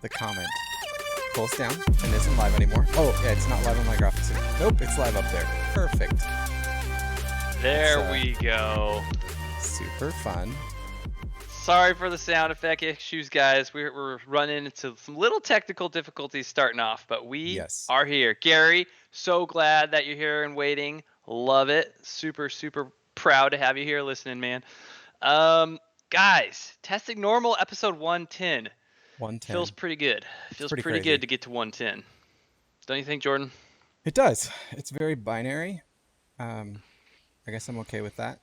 the comment pulls down and isn't live anymore. Oh, yeah, it's not live on my graphics. Nope, it's live up there. Perfect. There we go. Super fun. Sorry for the sound effect issues, guys. We're running into some little technical difficulties starting off, but we are here. Gary, so glad that you're here and waiting. Love it. Super, super proud to have you here listening, man. Guys, Testing Normal, episode 110. 110. Feels pretty good. Feels pretty good to get to 110. Don't you think, Jordan? It does. It's very binary. I guess I'm okay with that.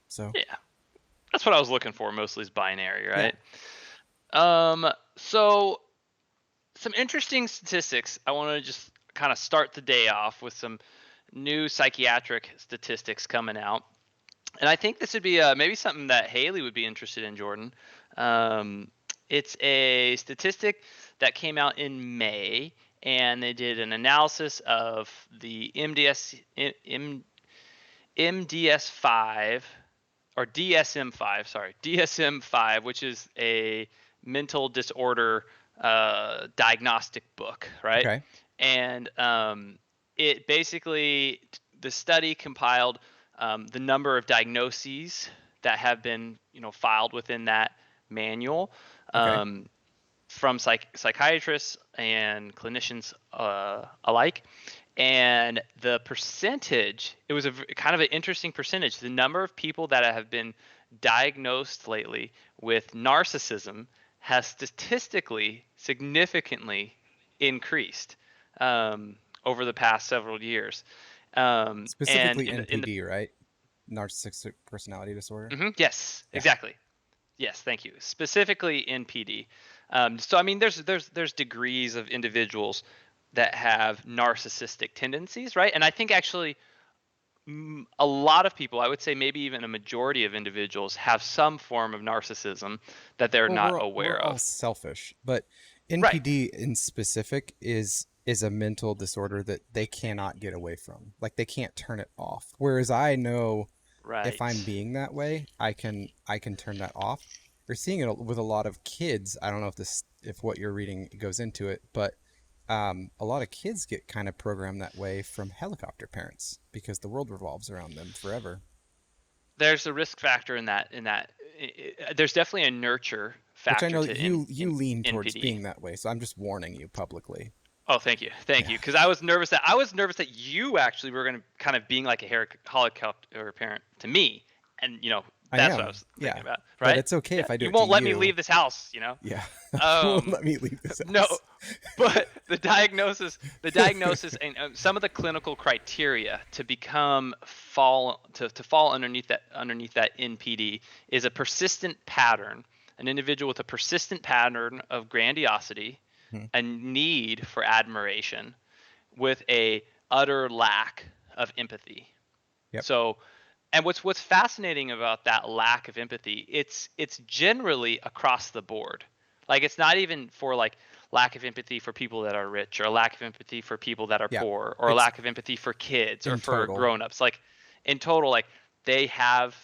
So yeah, that's what I was looking for. Mostly is binary, right? Yeah. So some interesting statistics. I want to just kind of start the day off with some new psychiatric statistics coming out, and I think this would be maybe something that Haley would be interested in, Jordan. It's a statistic that came out in May, and they did an analysis of the MDS5 or DSM-5, DSM-5, which is a mental disorder diagnostic book, right? Okay. And it basically, the study compiled the number of diagnoses that have been, filed within that manual from psychiatrists and clinicians alike. And the percentage, it was kind of an interesting percentage. The number of people that have been diagnosed lately with narcissism has statistically significantly increased over the past several years. Specifically NPD, right? Narcissistic personality disorder? Mm-hmm, yes, yeah. Exactly. Yes, thank you. Specifically NPD. So, I mean, there's degrees of individuals that have narcissistic tendencies, right? And I think actually a lot of people, I would say maybe even a majority of individuals, have some form of narcissism that they're not aware of. We're all selfish, but NPD in specific is a mental disorder that they cannot get away from. Like, they can't turn it off. Whereas I know if I'm being that way, I can turn that off. We're seeing it with a lot of kids. I don't know if what you're reading goes into it, but a lot of kids get kind of programmed that way from helicopter parents because the world revolves around them forever. There's a risk factor in that. There's definitely a nurture factor. Which I know you lean towards NPD. Being that way, so I'm just warning you publicly. Oh, thank you, because I was nervous that you actually were going to kind of being like a helicopter parent to me, and that's what I was thinking about, right? But it's okay if I do. You won't let me leave this house, Yeah. You won't let me leave this house. No, but the diagnosis, and some of the clinical criteria to fall underneath that NPD is a persistent pattern, an individual with a persistent pattern of grandiosity, a need for admiration, with a utter lack of empathy. Yep. So. And what's fascinating about that lack of empathy, it's generally across the board. Like, it's not even for like lack of empathy for people that are rich, or a lack of empathy for people that are poor, or a lack of empathy for kids or for grown-ups. Like, in total, like, they have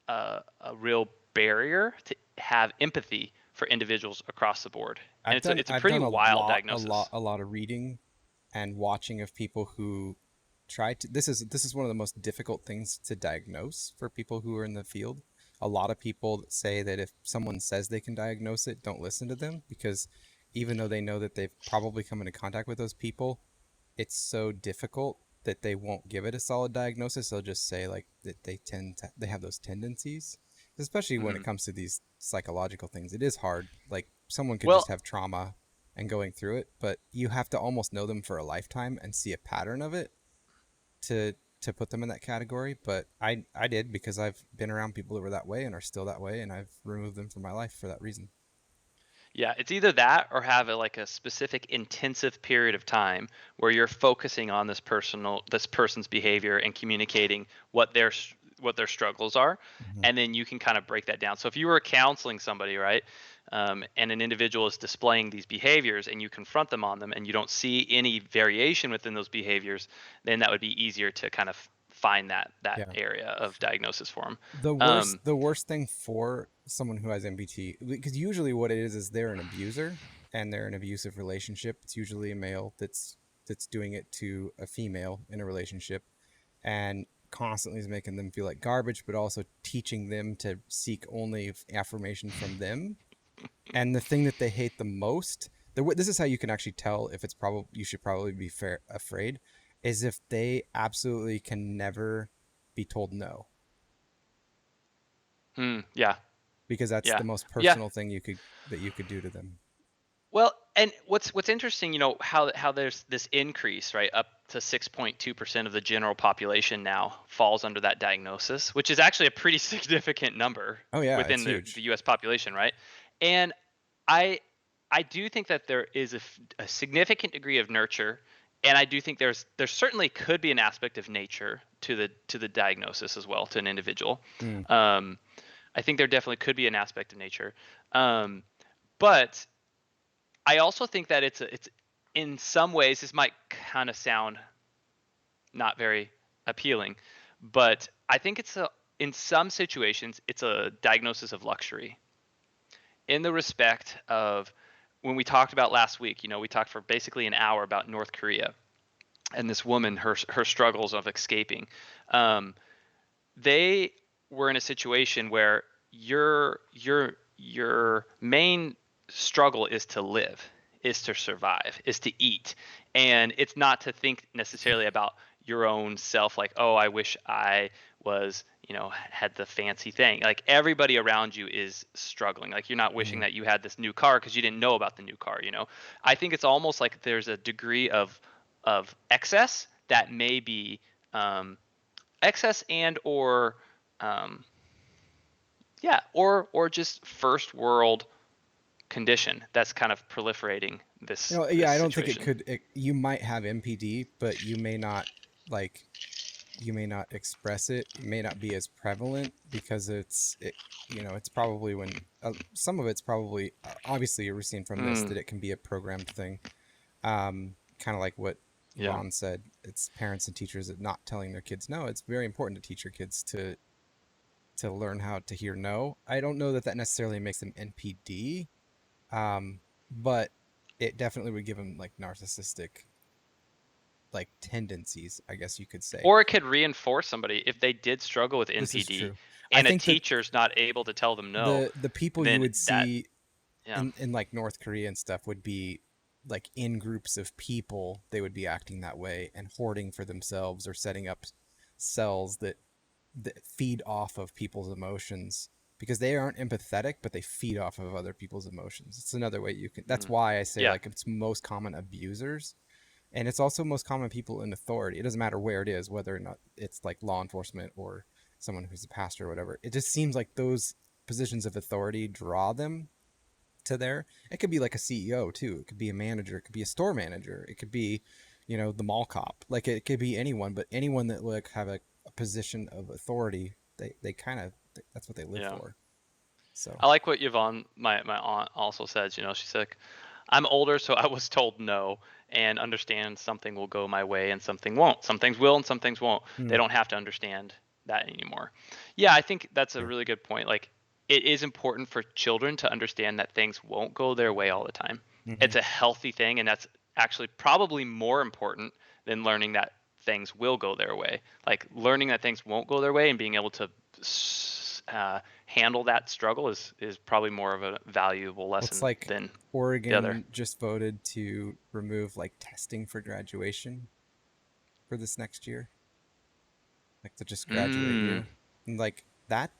a real barrier to have empathy for individuals across the board. And it's a pretty wild diagnosis. A lot of reading and watching of people who this is one of the most difficult things to diagnose for people who are in the field. A lot of people say that if someone says they can diagnose it, don't listen to them, because even though they know that they've probably come into contact with those people, it's so difficult that they won't give it a solid diagnosis. They'll just say like that they have those tendencies, especially when it comes to these psychological things. It is hard. Like, someone could just have trauma and going through it, but you have to almost know them for a lifetime and see a pattern of it to put them in that category. But I did, because I've been around people that were that way and are still that way, and I've removed them from my life for that reason. Yeah, it's either that or have a specific intensive period of time where you're focusing on this person's behavior and communicating what their struggles are, and then you can kind of break that down. So if you were counseling somebody, right, and an individual is displaying these behaviors, and you confront them on them, and you don't see any variation within those behaviors, then that would be easier to kind of find that area of diagnosis for them. The worst thing for someone who has MBT, because usually what it is they're an abuser, and they're in an abusive relationship, it's usually a male that's doing it to a female in a relationship, and constantly is making them feel like garbage, but also teaching them to seek only affirmation from them. And the thing that they hate the most, this is how you can actually tell if it's probably you should probably be afraid, is if they absolutely can never be told no, Yeah. because that's Yeah. the most Yeah. personal thing you could do to them. Well, and what's interesting, how there's this increase, right? Up to 6.2% of the general population now falls under that diagnosis, which is actually a pretty significant number Oh yeah, it's within the huge. US population, right? And I I do think that there is a significant degree of nurture, and I do think there certainly could be an aspect of nature to the diagnosis as well, to an individual. Mm. Um, I think there definitely could be an aspect of nature. But I also think that it's in some ways, this might kind of sound not very appealing, but I think in some situations it's a diagnosis of luxury, in the respect of, when we talked about last week, we talked for basically an hour about North Korea and this woman, her struggles of escaping. Um, they were in a situation where your main struggle is to live, is to survive, is to eat, and it's not to think necessarily about your own self, like, oh, I wish I was, had the fancy thing. Like, everybody around you is struggling. Like, you're not wishing Mm. that you had this new car because you didn't know about the new car. I think it's almost like there's a degree of excess that may be, excess and or um, yeah, or just first world condition that's kind of proliferating this Yeah, I don't think it situation. could. You might have MPD, but like you may not express it. It may not be as prevalent because it's probably when some of it's probably obviously we're seeing from this Mm, that it can be a programmed thing. Kind of like what yeah. Yvonne said. It's parents and teachers that not telling their kids no. It's very important to teach your kids to learn how to hear no. I don't know that that necessarily makes them NPD, but it definitely would give them like narcissistic like tendencies, I guess you could say. Or it could reinforce somebody if they did struggle with This is NPD true. I and a think that teacher's not able to tell them no, the people you then would that, see yeah. in like North Korea and stuff would be like in groups of people, they would be acting that way and hoarding for themselves or setting up cells that feed off of people's emotions because they aren't empathetic, but they feed off of other people's emotions. It's another way you can. That's Mm, why I say yeah. like it's most common abusers, and it's also most common people in authority. It doesn't matter where it is, whether or not it's like law enforcement or someone who's a pastor or whatever. It just seems like those positions of authority draw them to there. It could be like a CEO too. It could be a manager. It could be a store manager. It could be, the mall cop. Like it could be anyone, but anyone that like have a position of authority, they kind of that's what they live Yeah. for. So I like what Yvonne, my aunt, also says. She's like, I'm older, so I was told no, and understand something will go my way and something won't. Some things will and some things won't. They mm, don't have to understand that anymore. Yeah, I think that's a true. really good point. Like, it is important for children to understand that things won't go their way all the time. Hmm. It's a healthy thing, and that's actually probably more important than learning that things will go their way. Like, learning that things won't go their way and being able to handle that struggle is probably more of a valuable Well, it's lesson like than the other. Oregon just voted to remove like testing for graduation for this next year, like to just graduate Mm, you. And like that,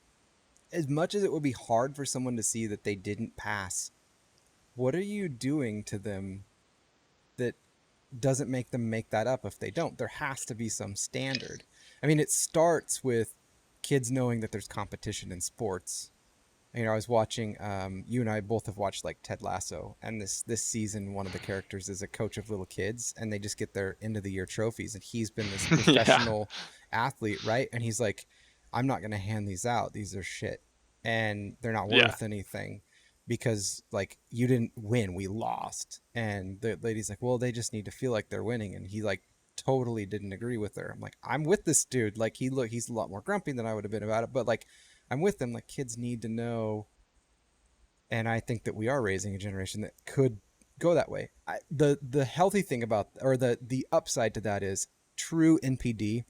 as much as it would be hard for someone to see that they didn't pass, what are you doing to them that doesn't make them make that up if they don't? There has to be some standard. I mean, it starts with kids knowing that there's competition in sports. I was watching. You and I both have watched like Ted Lasso, and this season, one of the characters is a coach of little kids, and they just get their end of the year trophies, and he's been this yeah, professional athlete, right? And he's like, I'm not gonna hand these out. These are shit, and they're not yeah, worth anything because like you didn't win, we lost. And the lady's like, well, they just need to feel like they're winning, and he like totally didn't agree with her. I'm like, I'm with this dude. Like he's a lot more grumpy than I would have been about it, but like I'm with them. Like kids need to know, and I think that we are raising a generation that could go that way. The healthy thing about, or the upside to that is true NPD,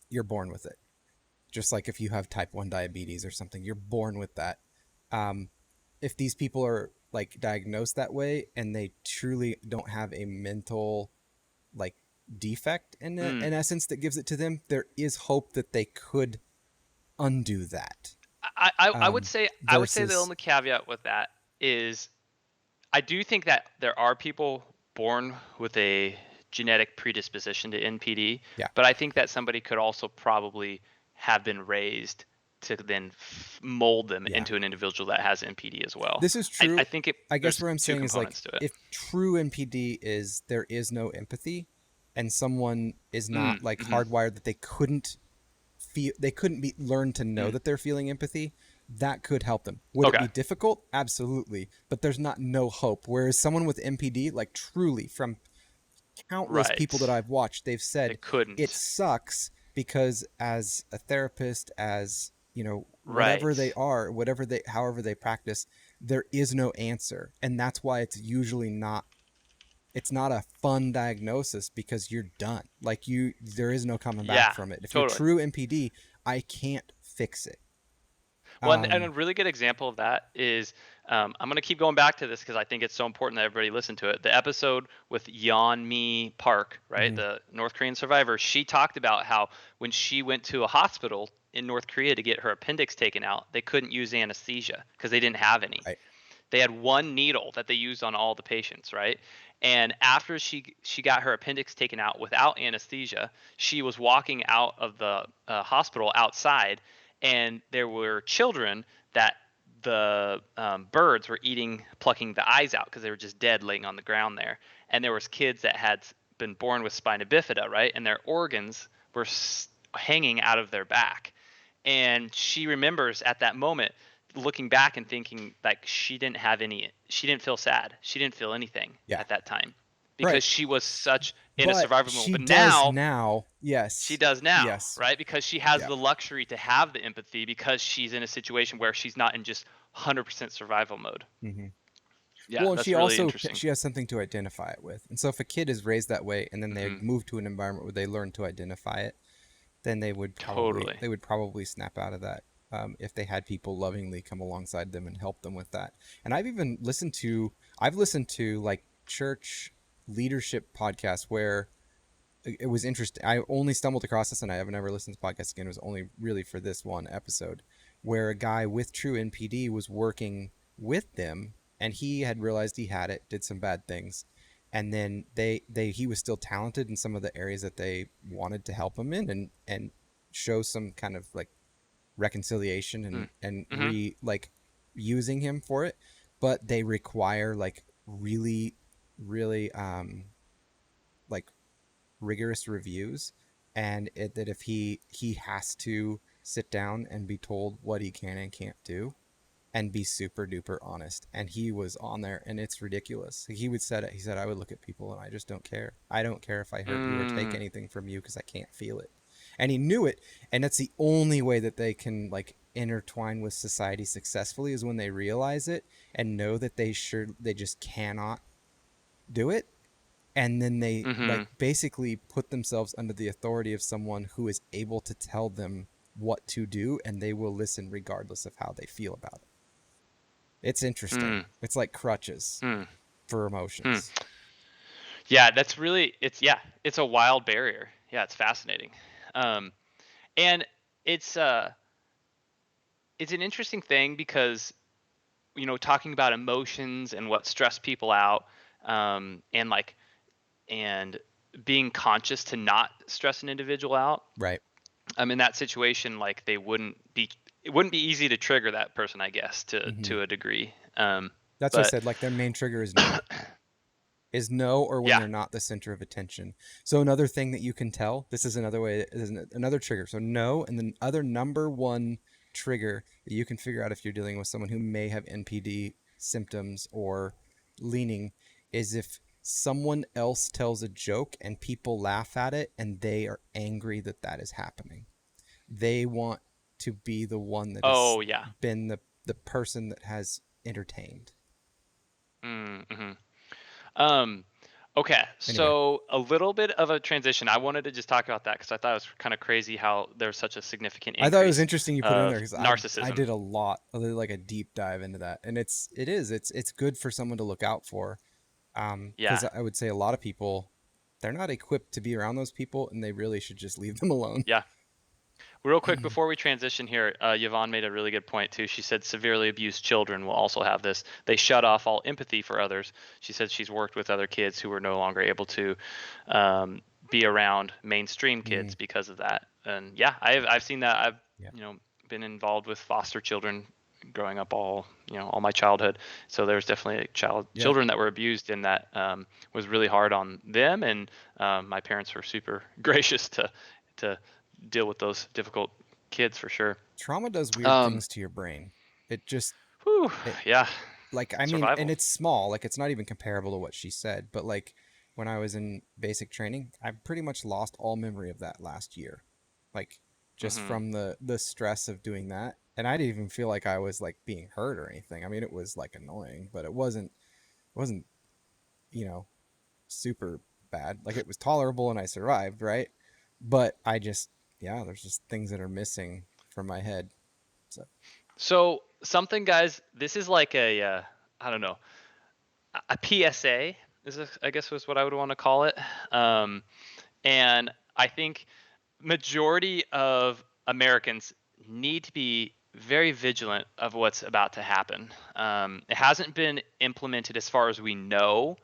you're born with it. Just like if you have type 1 diabetes or something, you're born with that. Um, if these people are like diagnosed that way and they truly don't have a mental like defect Mm. in essence that gives it to them, there is hope that they could undo that. I would say the Versus, only caveat with that is I do think that there are people born with a genetic predisposition to NPD, yeah, but I think that somebody could also probably have been raised to then mold them yeah, into an individual that has NPD as well. this is I true. think I guess there's what I'm two saying is like components to it. if true NPD is there is no empathy, and someone is not Mm, like hmm hardwired that they couldn't be learn to know mm. that they're feeling empathy, that could help them. Would it Okay. be difficult? Absolutely, but there's not no hope. Whereas someone with NPD, like truly from countless people that Right. I've watched, they've They said it couldn't. sucks because as a therapist, as whatever Right. they are, whatever they, however they practice, there is no answer, and that's why it's usually not. It's not a fun diagnosis because you're done. Like there is no coming back Yeah, from it. If you're totally. true NPD, I can't fix it. Well, and Um, a really good example of that is I'm going to keep going back to this because I think it's so important that everybody listen to it. The episode with Yeon Mi Park, right, mhm, the North Korean survivor, she talked about how when she went to a hospital in North Korea to get her appendix taken out, they couldn't use anesthesia because they didn't have any. right. They had one needle that they used on all the patients, right? And after she got her appendix taken out without anesthesia, she was walking out of the hospital outside, and there were children that the birds were eating, plucking the eyes out because they were just dead, laying on the ground there. And there was kids that had been born with spina bifida, right? And their organs were hanging out of their back. And she remembers at that moment looking back and thinking like she didn't feel sad, she didn't feel anything Yeah, at that time right. because she was such in a But survival mode. she But does now now. she Yes, does now, yes, right? Because she has yeah. the luxury to have the empathy because she's in a situation where she's not in just 100% survival mode. Hmm. Yeah, Well, and that's she really also interesting. she has something to identify it with. And so if a kid is raised that way and then they Hmm. move to an environment where they learn to identify it, then Totally. they would probably snap out of that, if they had people lovingly come alongside them and help them with that. And I've listened to like church leadership podcasts where it was interesting. I only stumbled across this, and I have never listened to podcasts again. It was only really for this one episode, where a guy with true NPD was working with them, and he had realized he had it, did some bad things, and then he was still talented in some of the areas that they wanted to help him in, and show some kind of like reconciliation Mm. and Hmm. using him for it, but they require like really really like rigorous reviews, and that if he has to sit down and be told what he can and can't do and be super duper honest, and he was on there, and it's ridiculous. He said, I would look at people and I just don't care. I don't care if I hurt you or take Mm. anything from you because I can't feel it. And he knew it, and that's the only way that they can like intertwine with society successfully is when they realize it and know that they just cannot do it, and then they Hmm. like basically put themselves under the authority of someone who is able to tell them what to do, and they will listen regardless of how they feel about it. It's interesting. Mm. It's like crutches Mm. for Mm. emotions. Yeah, that's really it's a wild barrier. Yeah, it's fascinating. Um, and it's uh it's an interesting thing because talking about emotions and what stress people out, and like and being conscious to not stress an individual out. Right. In that situation, like it wouldn't be easy to trigger that person, I guess, Hmm. to a degree. That's what I But said. Like their main trigger is no, or when yeah. they're not the center of attention. So another thing that you can tell, this is another way, is another trigger. So no, and then other number one trigger that you can figure out if you're dealing with someone who may have NPD symptoms or leaning is if someone else tells a joke and people laugh at it and they are angry that that is happening. They want to be the one that has Oh yeah. been the person that has entertained. Mm-hmm. Um, okay, Anyway, so a little bit of a transition. I wanted to just talk about that because I thought it was kind of crazy how there's such a significant I thought it was increase interesting you put it in there of because I narcissism. did a lot, I did like a deep dive into that, and it's good for someone to look out for, because Yeah, I would say a lot of people, they're not equipped to be around those people, and they really should just leave them alone. yeah. Real quick before we transition here, Yvonne made a really good point too. She said severely abused children will also have this. They shut off all empathy for others. She said she's worked with other kids who were no longer able to be around mainstream Mm, kids because of that. And yeah, I've seen that. I've yeah, you know been involved with foster children growing up all my childhood. So there's definitely yeah. children that were abused, and that was really hard on them. And my parents were super gracious to deal with those difficult kids for sure. Trauma does weird Um, things to your brain. It just whew, it yeah, like I mean, and survival. it's small, like it's not even comparable to what she said, but like when I was in basic training, I pretty much lost all memory of that last year. Like just Hmm. from the stress of doing that. And I didn't even feel like I was like being hurt or anything. I mean, it was like annoying, but it wasn't, you know, super bad. Like it was tolerable and I survived, right? But I just yeah, there's just things that are missing from my head. So, So something, guys. This is like I don't know, a PSA. I guess was what I would want to call it. Um, and I think majority of Americans need to be very vigilant of what's about to happen. It hasn't been implemented as far as we know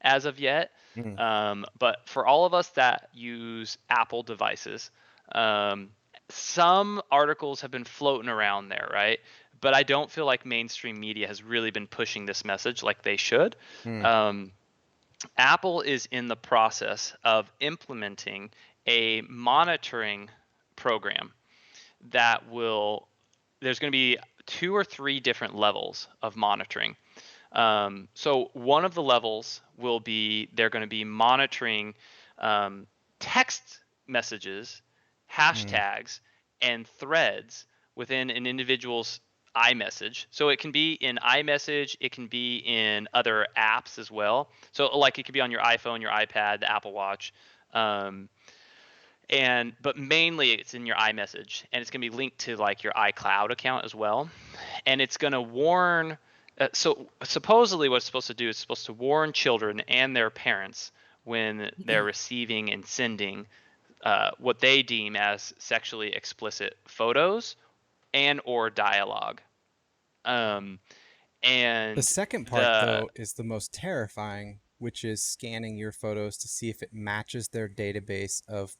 as of yet, mm, but for all of us that use Apple devices, um, some articles have been floating around there, right? But I don't feel like mainstream media has really been pushing this message like they should. mm, Um, Apple is in the process of implementing a monitoring program that will, there's going to be 2 or 3 different levels of monitoring. So one of the levels will be they're going to be monitoring um, text messages, mm. hashtags, and threads within an individual's iMessage. So it can be in iMessage, it can be in other apps as well. So like it could be on your iPhone, your iPad, the Apple Watch. Um, and but mainly it's in your iMessage, and it's going to be linked to like your iCloud account as well, and it's going to warn. So supposedly, what it's supposed to do is supposed to warn children and their parents when they're receiving and sending what they deem as sexually explicit photos and or dialogue. Um, The and second part, the though, is the most terrifying, which is scanning your photos to see if it matches their database of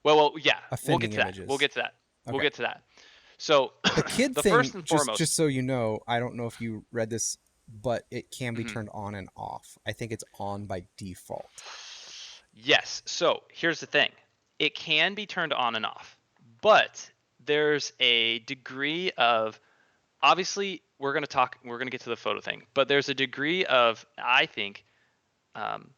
yeah, we'll get offending to that. We'll images. get to that. We'll Okay. get to that. So The kid the thing, first and just foremost. so you know, I don't know if you read this, but it can be Mhm. turned on and off. I think it's on by default. Yes. So here's the thing, it can be turned on and off, but there's a degree of, obviously, we're going to get to the photo thing, but there's a degree of, I think, um,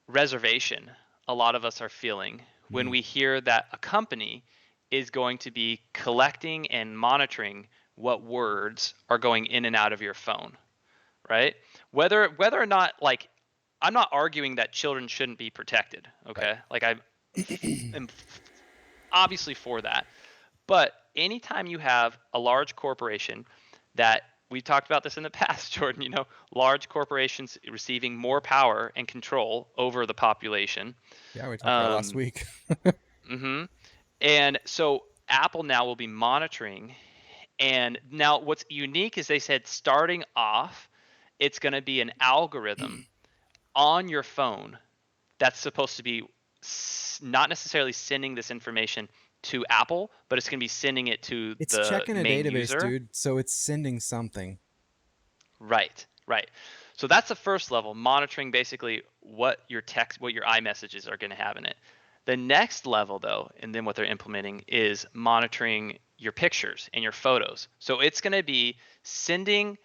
reservation a lot of us are feeling when Mm, we hear that a company is going to be collecting and monitoring what words are going in and out of your phone, right? Whether or not, like, I'm not arguing that children shouldn't be protected, right. okay? Like I am obviously for that. But anytime you have a large corporation that, we talked about this in the past, Jordan, large corporations receiving more power and control over the population. Yeah, we talked about it last Um, week. mhm. And so Apple now will be monitoring. And now what's unique is they said starting off, it's going to be an algorithm on your phone that's supposed to be not necessarily sending this information to Apple, but it's going to be sending it to It's the checking a main database, user. dude, so it's sending something. Right, right. So that's the first level, monitoring basically what your text, what your iMessages are going to have in it. The next level, though, and then what they're implementing is monitoring your pictures and your photos. So it's going to be sending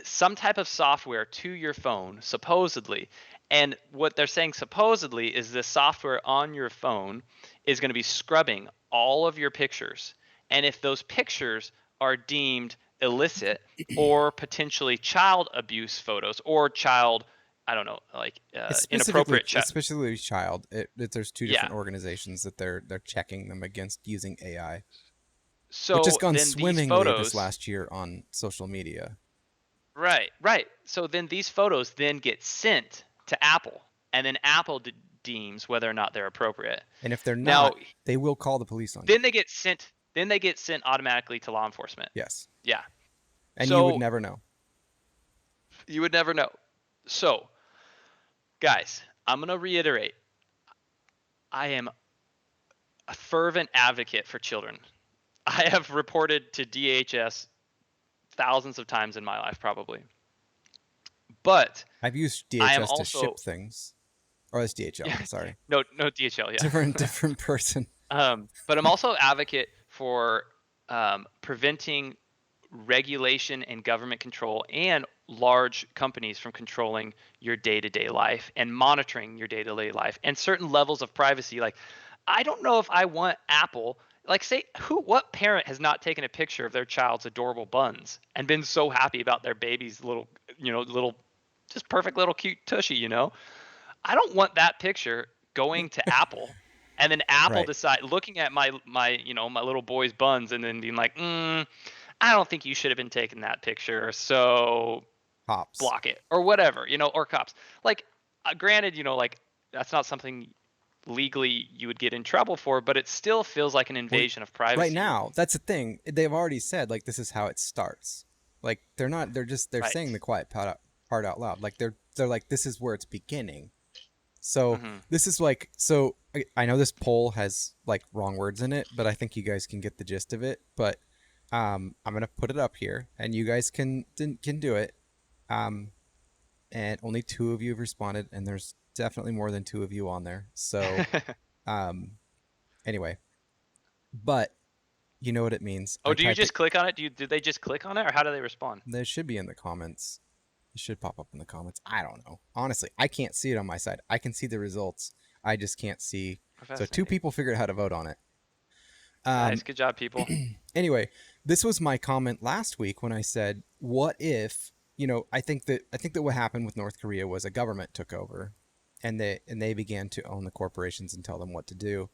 some type of software to your phone, supposedly. And what they're saying supposedly is this software on your phone is going to be scrubbing all of your pictures. And if those pictures are deemed illicit or potentially child abuse photos or child I don't know, like It's inappropriate chat. specifically child. There's two Yeah. different organizations that they're checking them against using AI, which has So gone then these swimmingly this photos, last year on social media. right. So then these photos then get sent to Apple, and then Apple deems whether or not they're appropriate. And if they're Now, not, they will call the police on you. then they get sent. Then they get sent automatically to law enforcement. Yes. Yeah. And you would So never know. you would never know. So, guys, I'm gonna reiterate. I am a fervent advocate for children. I have reported to DHS thousands of times in my life, probably. But I've used I am DHS to also ship things. Or that's DHL, yeah, sorry. no DHL, yeah. Different person. But I'm also an advocate for preventing regulation and government control and large companies from controlling your day-to-day life and monitoring your day-to-day life and certain levels of privacy. Like, I don't know if I want Apple, like, say, what parent has not taken a picture of their child's adorable buns and been so happy about their baby's little, little, just perfect little cute tushy. I don't want that picture going to Apple, and then Apple Right. decide looking at my my little boy's buns and then being like, I don't think you should have been taking that picture, so Cops. block it or whatever, or cops. Like, granted, like, that's not something legally you would get in trouble for, but it still feels like an Well, invasion of right privacy. now, that's the thing. They've already said like this is how it starts. Like they're saying Right. the quiet part out loud. Like they're like this is where it's beginning. So Hmm. this is like so I know this poll has like wrong words in it, but I think you guys can get the gist of it. But I'm gonna put it up here, and you guys can do it. Um, and only two of you have responded, and there's definitely more than two of you on there. So um, anyway, but you know what it means. Oh, I do you typed it. just click on it? Did they just click on it, or how do they respond? That should be in the comments. It should pop up in the comments. I don't know. Honestly, I can't see it on my side. I can see the results. I just can't see. So two Fascinating. people figured out how to vote on it. Um, Nice, good job, people. anyway, this was my comment last week when I said, "What if I think that what happened with North Korea was a government took over, and they began to own the corporations and tell them what to do.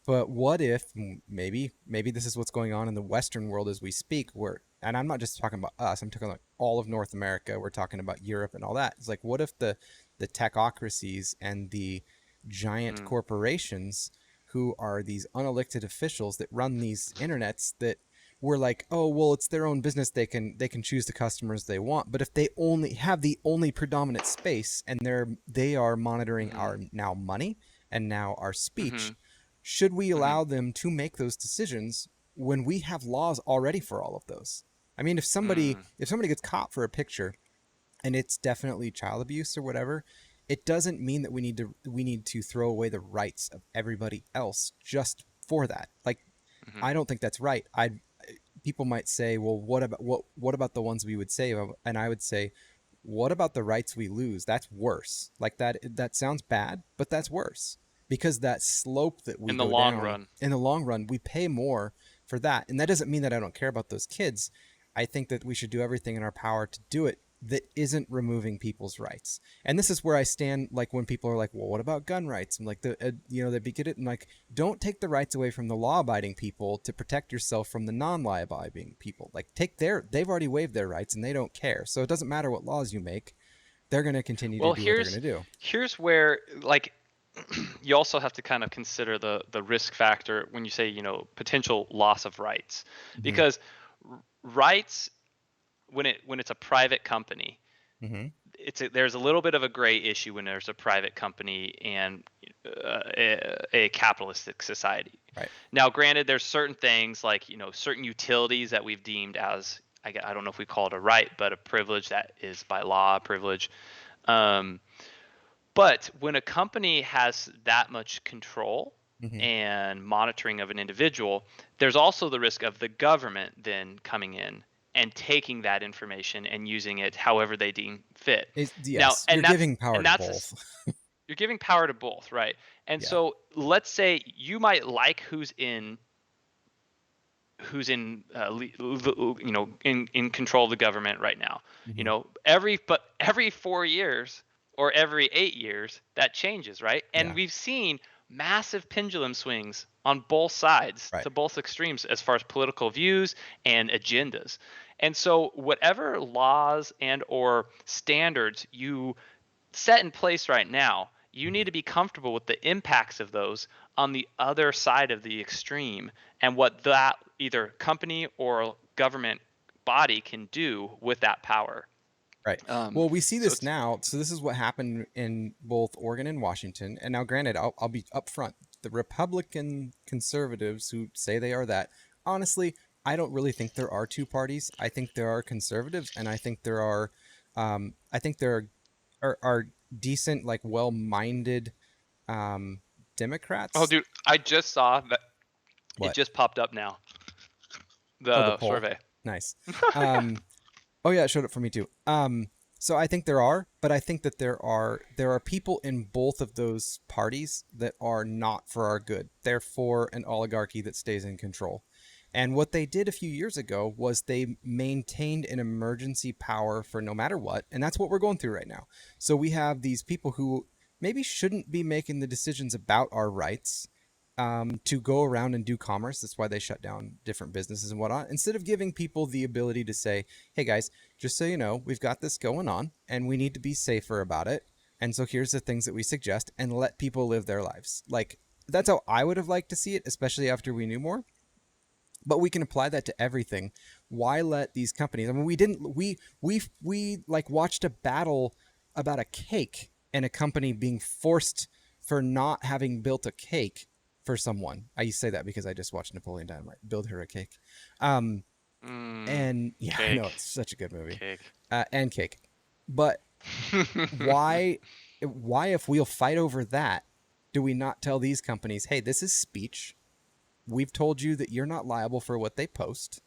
But what if maybe this is what's going on in the Western world as we speak, where and I'm not just talking about us, I'm talking about all of North America, we're talking about Europe and all that. It's like what if the techocracies and the giant Mm, corporations who are these unelected officials that run these internets that were like, oh well, it's their own business, they can choose the customers they want, but if they only have the only predominant space and they are monitoring mhm, our now money and now our speech, mhm, should we mhm, allow them to make those decisions when we have laws already for all of those? I mean, mm, if somebody gets caught for a picture and it's definitely child abuse or whatever, it doesn't mean that we need to throw away the rights of everybody else just for that. Like, mhm, I don't think that's right. I People might say, well, what about the ones we would save? And I would say, what about the rights we lose? That's worse. Like that sounds bad, but that's worse because that slope that we in the go long down run. in the long run, we pay more for that. And that doesn't mean that I don't care about those kids. I think that we should do everything in our power to do it that isn't removing people's rights. And this is where I stand. Like when people are like, "Well, what about gun rights?" I'm like, they get it. And like, don't take the rights away from the law-abiding people to protect yourself from the non-law-abiding people. Like, they've already waived their rights and they don't care. So it doesn't matter what laws you make; they're going to continue to Well, do what they're here's going to do. here's where, like, you also have to kind of consider the risk factor when you say, potential loss of rights, Mm-hmm. because rights, when it's a private company, Mm-hmm. there's a little bit of a gray issue when there's a private company and a capitalistic society. Right. Now, granted, there's certain things like, certain utilities that we've deemed as, I don't know if we call it a right, but a privilege that is by law a privilege. Um, but when a company has that much control Mm-hmm. and monitoring of an individual, there's also the risk of the government then coming in and taking that information and using it however they deem fit. Now, Yes, you're and that's giving power and to that's both. you're giving power to both, right? And Yeah. so let's say you might like who's in control of the government right now. Mm-hmm. Every 4 years or every 8 years, that changes, right? And Yeah. we've seen massive pendulum swings on both sides Right. to both extremes as far as political views and agendas. And so whatever laws and or standards you set in place right now, you need Mhm. to be comfortable with the impacts of those on the other side of the extreme and what that either company or government body can do with that power. Right. Um, Well, we see so this it's now. So this is what happened in both Oregon and Washington. And now, granted, I'll be upfront. The Republican conservatives who say they are that, honestly, I don't really think there are two parties. I think there are conservatives, and I think there are, I think there are decent, like well-minded um, oh, Democrats. dude, I just saw that it What? just popped up now. Oh, the The poll. survey. Nice. Um, Oh yeah, it showed up for me too. So I think there are, but I think that there are people in both of those parties that are not for our good. They're for an oligarchy that stays in control. And what they did a few years ago was they maintained an emergency power for no matter what, and that's what we're going through right now. So we have these people who maybe shouldn't be making the decisions about our rights, to go around and do commerce. That's why they shut down different businesses and whatnot. Instead of giving people the ability to say, hey guys, just so you know, we've got this going on and we need to be safer about it. And so here's the things that we suggest, and let people live their lives. Like, that's how I would have liked to see it, especially after we knew more. But we can apply that to everything. Why let these companies? I mean, we like watched a battle about a cake and a company being forced for not having built a cake for someone. I say that because I just watched Napoleon Dynamite build her a cake. Um, Mm, and yeah, I know cake, it's such a good movie, cake. and cake. But why, if we'll fight over that, do we not tell these companies, hey, this is speech. We've told you that you're not liable for what they post.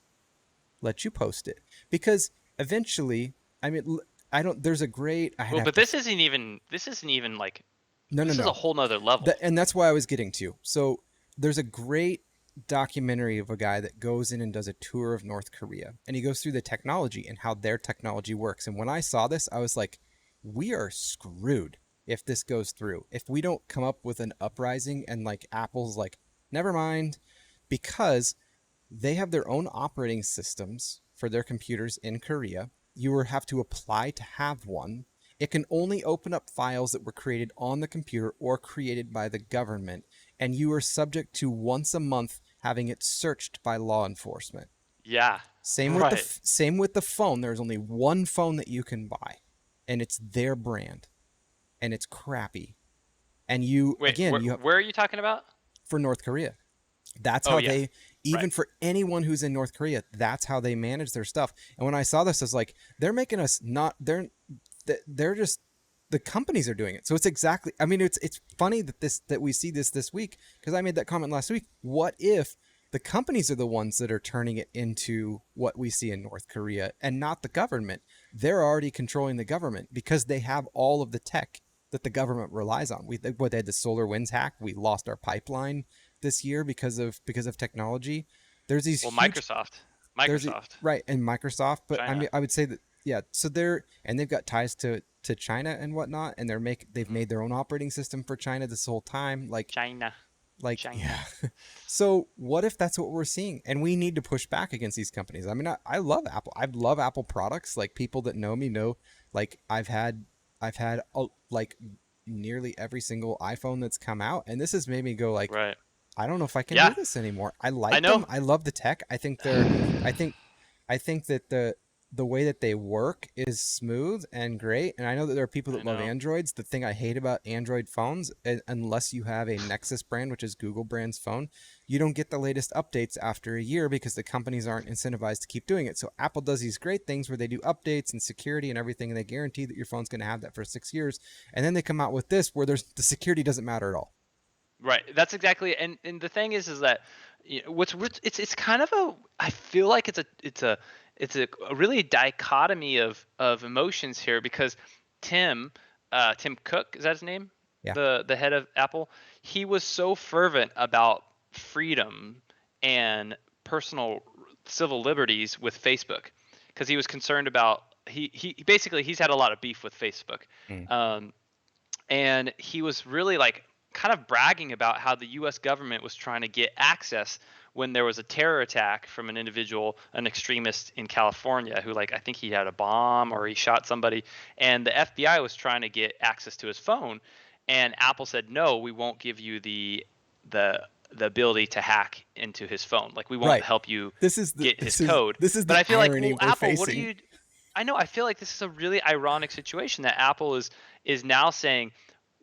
Let you post it, because eventually, I mean, I don't. There's a great. I'd Well, have but to. this isn't even like No, no, this is a no. whole nother level. And that's why I was getting to. So there's a great documentary of a guy that goes in and does a tour of North Korea, and he goes through the technology and how their technology works. And when I saw this, I was like, we are screwed if this goes through. If we don't come up with an uprising, and like Apple's like, never mind, because they have their own operating systems for their computers in Korea. You will have to apply to have one. It can only open up files that were created on the computer or created by the government, and you are subject to once a month having it searched by law enforcement. Yeah. Same with the Right. same with the phone. There's only one phone that you can buy, and it's their brand, and it's crappy. And you, Wait, again, where you have, where are you talking about? for North Korea. That's Oh how yeah. they, Right. even for anyone who's in North Korea, that's how they manage their stuff. And when I saw this, I was like, they're making us not, they're just, the companies are doing it. So it's exactly, I mean, it's funny that we see this week, because I made that comment last week. What if the companies are the ones that are turning it into what we see in North Korea, and not the government? They're already controlling the government because they have all of the tech that the government relies on. They had the solar winds hack. We lost our pipeline this year because of technology. There's these Well, huge, Microsoft. there's a, Microsoft. right, and Microsoft. But I China. mean, I would say that, yeah. So they've got ties to China and whatnot, and they've Hmm. made their own operating system for China this whole time. China. Yeah. China. So what if that's what we're seeing, and we need to push back against these companies? I mean, I love Apple. I love Apple products. Like, people that know me know, like, I've had like nearly every single iPhone that's come out, and this has made me go like, Right. I don't know if I can do Yeah. this anymore. I I like them. know. I love the tech. I think I think that the way that they work is smooth and great. And I know that there are people I that love know. Androids. The thing I hate about Android phones, unless you have a Nexus brand, which is Google brand's phone, you don't get the latest updates after a year because the companies aren't incentivized to keep doing it. So Apple does these great things where they do updates and security and everything, and they guarantee that your phone's going to have that for 6 years. And then they come out with this where the security doesn't matter at all. Right. That's exactly. And the thing is that it's kind of a. I feel like it's a really dichotomy of emotions here because Tim Tim Cook, is that his name? Yeah. The head of Apple. He was so fervent about freedom and personal civil liberties with Facebook because he was concerned about he basically he's had a lot of beef with Facebook. Mm. Um, and he was really like kind of bragging about how the US government was trying to get access when there was a terror attack from an individual, an extremist in California who, like, I think he had a bomb or he shot somebody, and the FBI was trying to get access to his phone, and Apple said, "No, we won't give you the the ability to hack into his phone. Like, we won't Right. help you This is the get his code." this is But the I feel like, irony well, we're Apple, what are facing. you I know, I feel like this is a really ironic situation that Apple is now saying,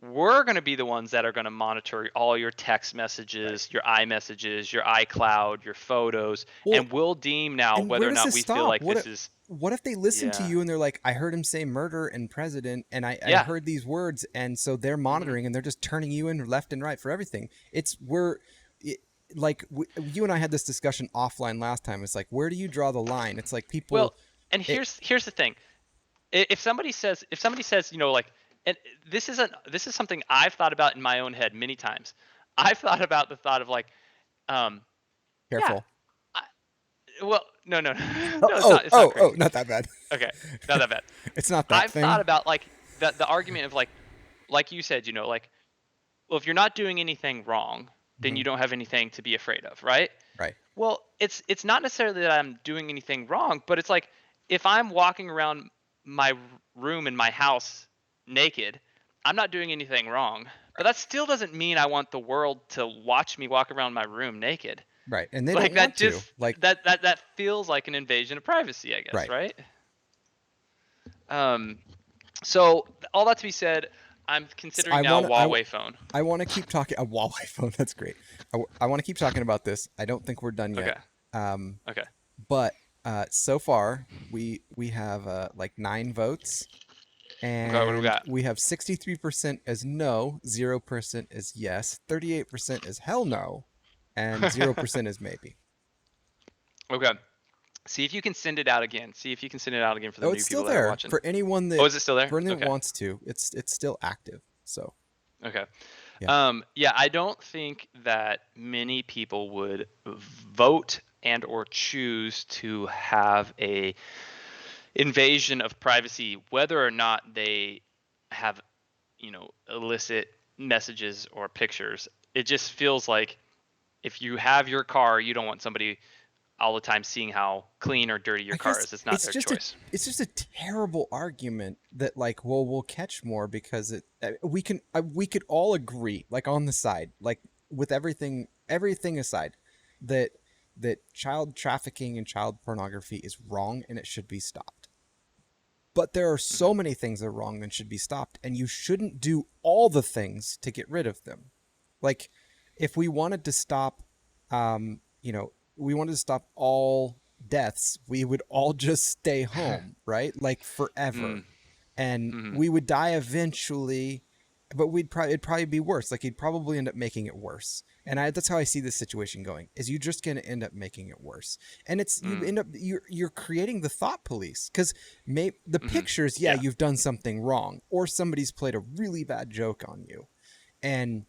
we're going to be the ones that are going to monitor all your text Right. messages, your iMessages, your iCloud, your photos, Well, and we'll deem now and whether where or does not this we feel stop? like this is, What if they listen to yeah, you and they're like, I heard him say murder and president, and I yeah, heard these words, and so they're hmm monitoring and they're just turning you in left and right for everything. It's where, it, like, you and I had this discussion offline last time. It's like, where do you draw the line? It's like well, people, and it here's the thing. If somebody says, like, and this is something I've thought about in my own head many times. I've thought about the thought of, like, um, yeah, careful. I, well, no, no, Oh, no, oh, it's not oh, oh, crazy. not that bad. Okay, not that bad. It's not that I've thought thing. about, like, the argument of, like you said, like, well, if you're not doing anything wrong, then Hmm. you don't have anything to be afraid of, right? Right. Well, it's not necessarily that I'm doing anything wrong, but it's like, if I'm walking around my room in my house naked, I'm not doing anything wrong. But Right. that still doesn't mean I want the world to watch me walk around my room naked. Right. And they don't Like, that want to. just Like, that feels like an invasion of privacy, I guess, right. right? Um, so all that to be said, I'm So considering now a Huawei phone. I want to keep talking. A Huawei phone. That's great. I want to keep talking about this. I don't think we're done yet. Okay. Um, Okay. but so far we have like 9 votes, Okay. What do we and got? we have 63% as no, 0% as yes, 38% as hell no, and 0% as maybe. Okay. See if you can send it out again. See if you can send it out again for the Oh, it's new still people that are there watching. for anyone Oh, that is it still there? Okay. wants to. It's still active. So Okay. yeah. Yeah, I don't think that many people would vote and or choose to have a invasion of privacy, whether or not they have, illicit messages or pictures. It just feels like, if you have your car, you don't want somebody all the time seeing how clean or dirty your I car guess is. It's not their choice. it's just a terrible argument that, like, well, we'll catch more because we could all agree, like, on the side, like, with everything aside, that child trafficking and child pornography is wrong and it should be stopped. But there are Hmm. so many things that are wrong and should be stopped, and you shouldn't do all the things to get rid of them. Like, if we wanted to stop, we wanted to stop all deaths, we would all just stay home, right? Like, forever. Mm. And Hmm. we would die eventually, but it'd probably be worse. Like, you'd probably end up making it worse. And that's how I see this situation going, is you just going to end up making it worse. And Mm. you're creating the thought police, because the Hmm. pictures, yeah, Yeah. you've done something wrong, or somebody's played a really bad joke on you. And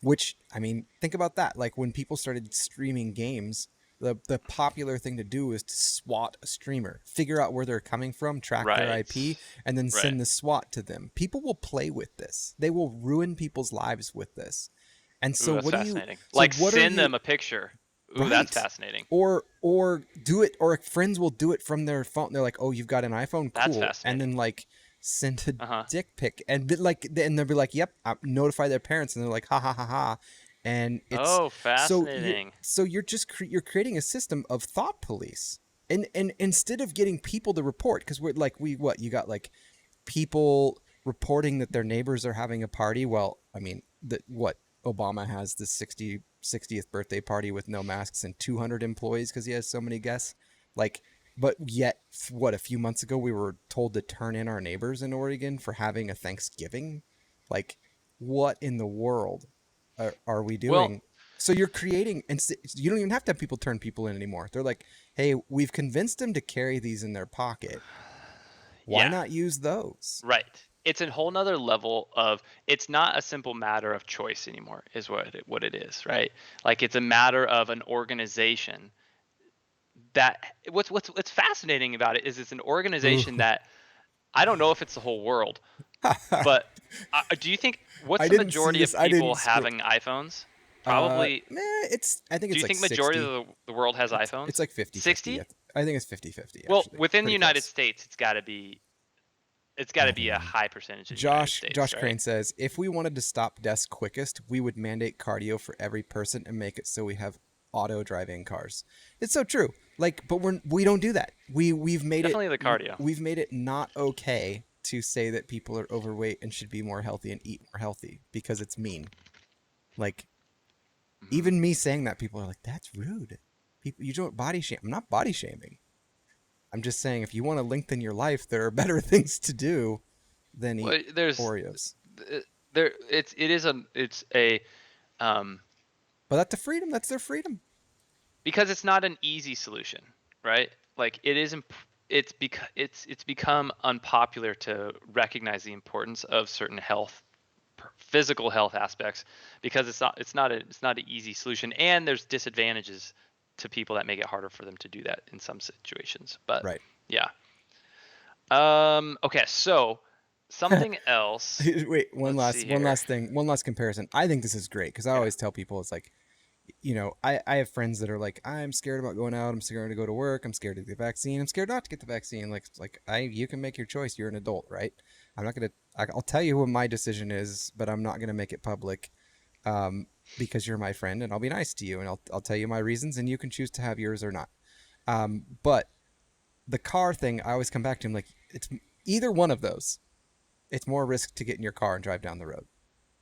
which, I mean, think about that. Like, when people started streaming games, the popular thing to do is to SWAT a streamer, figure out where they're coming from, track their Right. IP, and then Right. send the SWAT to them. People will play with this. They will ruin people's lives with this. And Ooh, so that's what do you fascinating. so Like, what are send you them a picture. Ooh, that's right? fascinating. Or do it, or friends will do it from their phone. They're like, "Oh, you've got an iPhone, That's cool." And fascinating. then, like, send a Uh-huh. dick pic, and they'll be like, "Yep," notify their parents, and they're like, "Ha ha ha ha." And it's Oh, fascinating. you're just you're creating a system of thought police, and instead of getting people to report, because we're like, you got, like, people reporting that their neighbors are having a party. Well, I mean, Obama has the 60th birthday party with no masks and 200 employees because he has so many guests. Like, but yet, a few months ago we were told to turn in our neighbors in Oregon for having a Thanksgiving. Like, what in the world are we Well, doing? So you're creating, and you don't even have to have people turn people in anymore. They're like, hey, we've convinced them to carry these in their pocket. Why yeah, not use those? right. It's a whole nother level of, it's not a simple matter of choice anymore, is what it is, right? Like, it's a matter of an organization what's fascinating about it is it's an Ooh. organization that I don't know if it's the whole world, but do you think what's I the didn't see majority this. of I people didn't scroll. having iPhones? Probably. I think Do it's you like think majority 60. of the world has It's iPhones? like 50-50. 60? I think it's 50-50 Well, actually. within the Pretty United close. States, it's got to I be don't a know. high percentage in the United Josh States, right? Crane says, if we wanted to stop deaths quickest, we would mandate cardio for every person and make it so we have auto driving cars. It's so true. Like, but we don't do that. Definitely the cardio. We've made it not okay to say that people are overweight and should be more healthy and eat more healthy because it's mean. Like, Hmm. even me saying that, people are like, that's rude. People, you don't body shame. I'm not body shaming. I'm just saying if you want to lengthen your life, there are better things to do than eat Well, there's Oreos. there it's a um But that's the freedom. That's their freedom. because it's not an easy solution, right? Like it is it's become unpopular to recognize the importance of certain physical health aspects because it's not an easy solution, and there's disadvantages to people that make it harder for them to do that in some situations. But Right. yeah. Okay, so something else. Wait, Let's see one here. last thing, one last comparison. I think this is great because I Yeah. always tell people it's like, I have friends that are like, I'm scared about going out. I'm scared to go to work. I'm scared to get the vaccine. I'm scared not to get the vaccine. You can make your choice. You're an adult, right? I'm not gonna. I'll tell you what my decision is, but I'm not gonna make it public, because you're my friend, and I'll be nice to you, and I'll tell you my reasons, and you can choose to have yours or not. But the car thing, I always come back to him like it's either one of those. It's more risk to get in your car and drive down the road,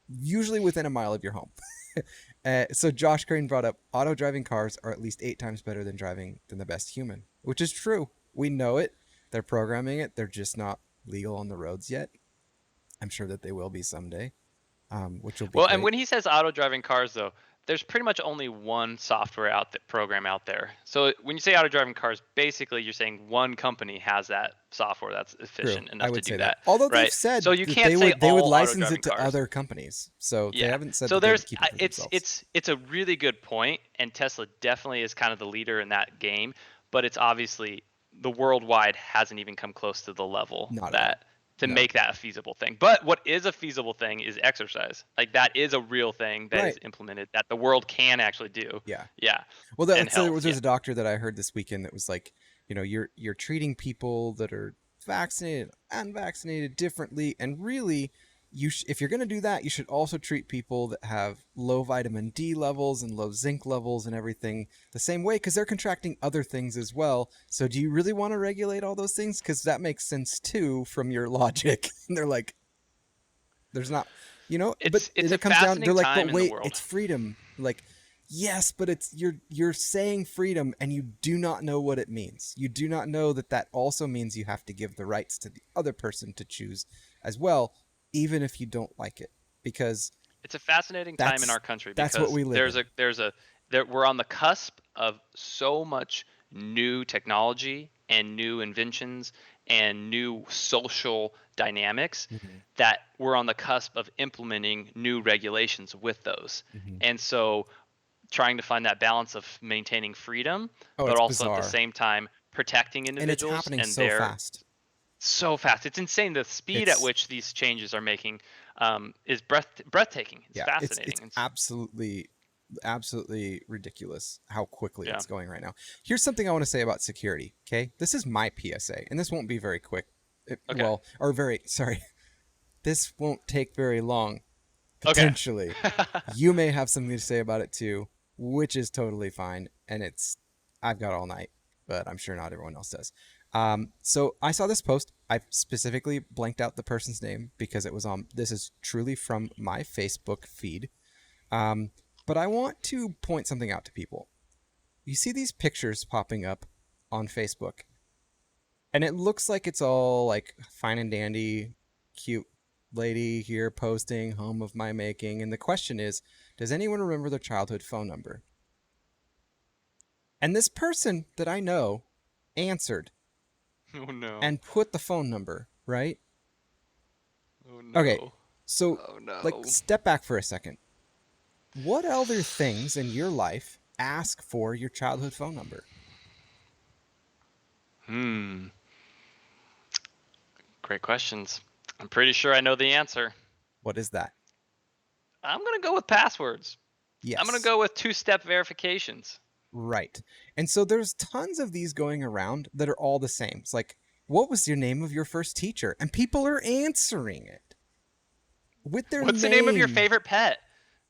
usually within a mile of your home. So Josh Crane brought up auto driving cars are at least 8 times better than the best human, which is true. We know it. They're programming it. They're just not legal on the roads yet. I'm sure that they will be someday, which will be Well, and great. when he says auto driving cars, though, there's pretty much only one software program out there. So when you say auto driving cars, basically you're saying one company has that software that's True, efficient I enough to would say do that. that, Although they've right? So said you that can't say they would all auto license driving it to cars. other companies, so they Yeah. haven't said So that they would there's keep it for themselves. it's a really good point, and Tesla definitely is kind of the leader in that game, but it's obviously the worldwide hasn't even come close to the level Not at all. that to No. make that a feasible thing. But what is a feasible thing is exercise. Like that is a real thing that is Right. implemented that the world can actually do. Yeah. Yeah. Well, And health. there's Yeah. a doctor that I heard this weekend that was like, you're treating people that are vaccinated, unvaccinated differently, and really, if you're going to do that, you should also treat people that have low vitamin D levels and low zinc levels and everything the same way because they're contracting other things as well. So, do you really want to regulate all those things? Because that makes sense too from your logic. And they're like, there's not, but It's a it comes down. They're fascinating like, but time in the wait, world. it's freedom. Like, yes, but you're saying freedom, and you do not know what it means. You do not know that also means you have to give the rights to the other person to choose as well, even if you don't like it, because It's a fascinating time in our country that's what because we live in. we're on the cusp of so much new technology and new inventions and new social dynamics Mm-hmm. that we're on the cusp of implementing new regulations with those. Mm-hmm. And so trying to find that balance of maintaining freedom Oh, but it's also at the bizarre, same time protecting and it's individuals happening and so their fast. so fast. It's insane the speed at It's which these changes are making is breathtaking. It's Yeah, it's fascinating. absolutely ridiculous how quickly Yeah. it's going right now. Here's something I want to say about security. Okay, this is my PSA, and this won't be very quick. Okay. Sorry, this won't take very long. Okay. Potentially, you may have something to say about it too, which is totally fine. And I've got all night, but I'm sure not everyone else does. So I saw this post. I specifically blanked out the person's name because it was on. This is truly from my Facebook feed. But I want to point something out to people. You see these pictures popping up on Facebook, and it looks like it's all like fine and dandy, cute lady here posting, home of my making. And the question is, does anyone remember their childhood phone number? And this person that I know answered Oh no. and put the phone number, right? Oh Okay, no. so Oh like no. step back for a second. What other things in your life ask for your childhood phone number? Hmm. Great questions. I'm pretty sure I know the answer. What is that? I'm going to go with passwords. I'm going to Yes. go with two-step verifications. Right. And so there's tons of these going around that are all the same. It's like, what was your name of your first teacher? And people are answering it with their What's the name of your name. favorite pet?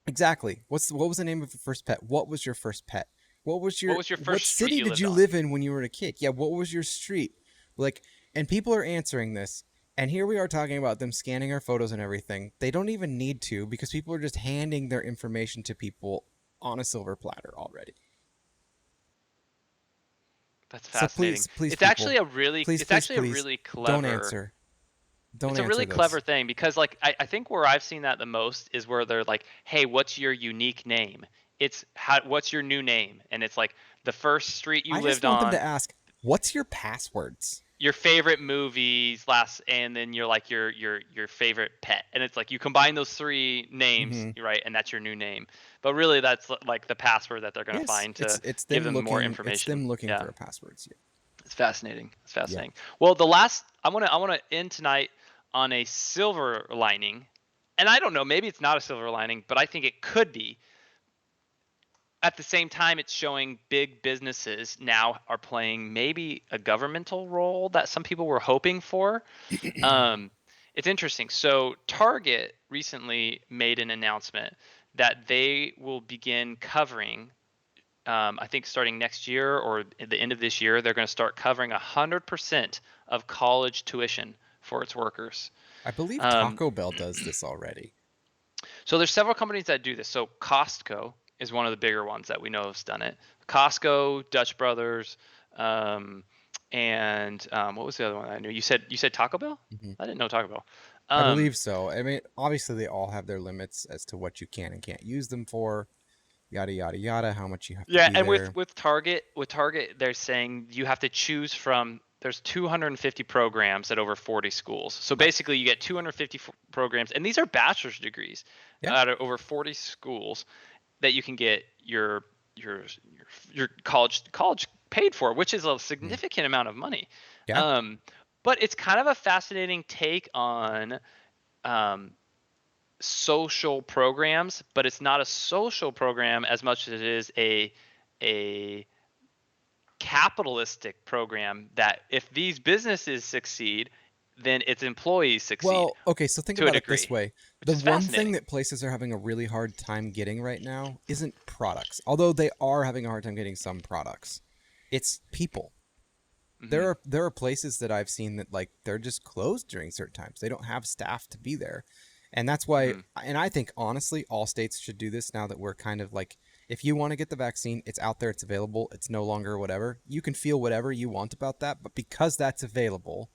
Exactly. What was the name of your first pet? What was your first pet? What was your What first street city you did lived you on? live in when you were a kid? Yeah, what was your street? Like, and people are answering this. And here we are talking about them scanning our photos and everything. They don't even need to because people are just handing their information to people on a silver platter already. That's So fascinating. please, please, It's people, actually a really please, it's please, actually a please, really don't clever answer. Don't it's a answer really those. clever thing because like I think where I've seen that the most is where they're like, "Hey, what's your unique name?" It's what's your new name? And it's like the first street you I just lived want them to on, ask, what's your passwords? your favorite movies last, and then you're like your favorite pet. And it's like you combine those three names, Mm-hmm. right? And that's your new name. But really that's like the password that they're going to Yes, find to it's give them them more looking. It's information. them looking Yeah. for a passwords. It's fascinating. It's Yeah. fascinating. Well, the last I want to end tonight on a silver lining, and I don't know, maybe it's not a silver lining, but I think it could be. At the same time, it's showing big businesses now are playing maybe a governmental role that some people were hoping for. Yeah. Um, it's interesting. So Target recently made an announcement that they will begin covering I think starting next year or at the end of this year, they're going to start covering 100% of college tuition for its workers. I believe Um, Taco Bell does this already. so there's several companies that do this. So Costco is one of the bigger ones that we know has done it. Costco, Dutch Brothers, um, and what was the other one I knew? You said Taco Bell? Hmm. I didn't know Taco Bell. I Um, believe so. I mean, obviously they all have their limits as to what you can and can't use them for. Yada yada yada. How much you have to Yeah, be and with there. with Target, they're saying you have to choose from there's 250 programs at over 40 schools. So Right. basically you get 250 programs and these are bachelor's degrees Yeah. at over 40 schools that you can get your your college paid for, which is a Mhm. significant amount of money. Yeah. Um, but it's kind of a fascinating take on um, social programs, but it's not a social program as much as it is a capitalistic program that if these businesses succeed, then its employees succeed Well, okay, so think to a about it this degree, way. which The is one thing fascinating. that places are having a really hard time getting right now isn't products, although they are having a hard time getting some products. It's people. Hmm. There are places that I've seen that like they're just closed during certain times. They don't have staff to be there. And that's why Hmm. and I think honestly all states should do this now that we're kind of like if you want to get the vaccine, it's out there, it's available, it's no longer whatever. You can feel whatever you want about that, but because that's available,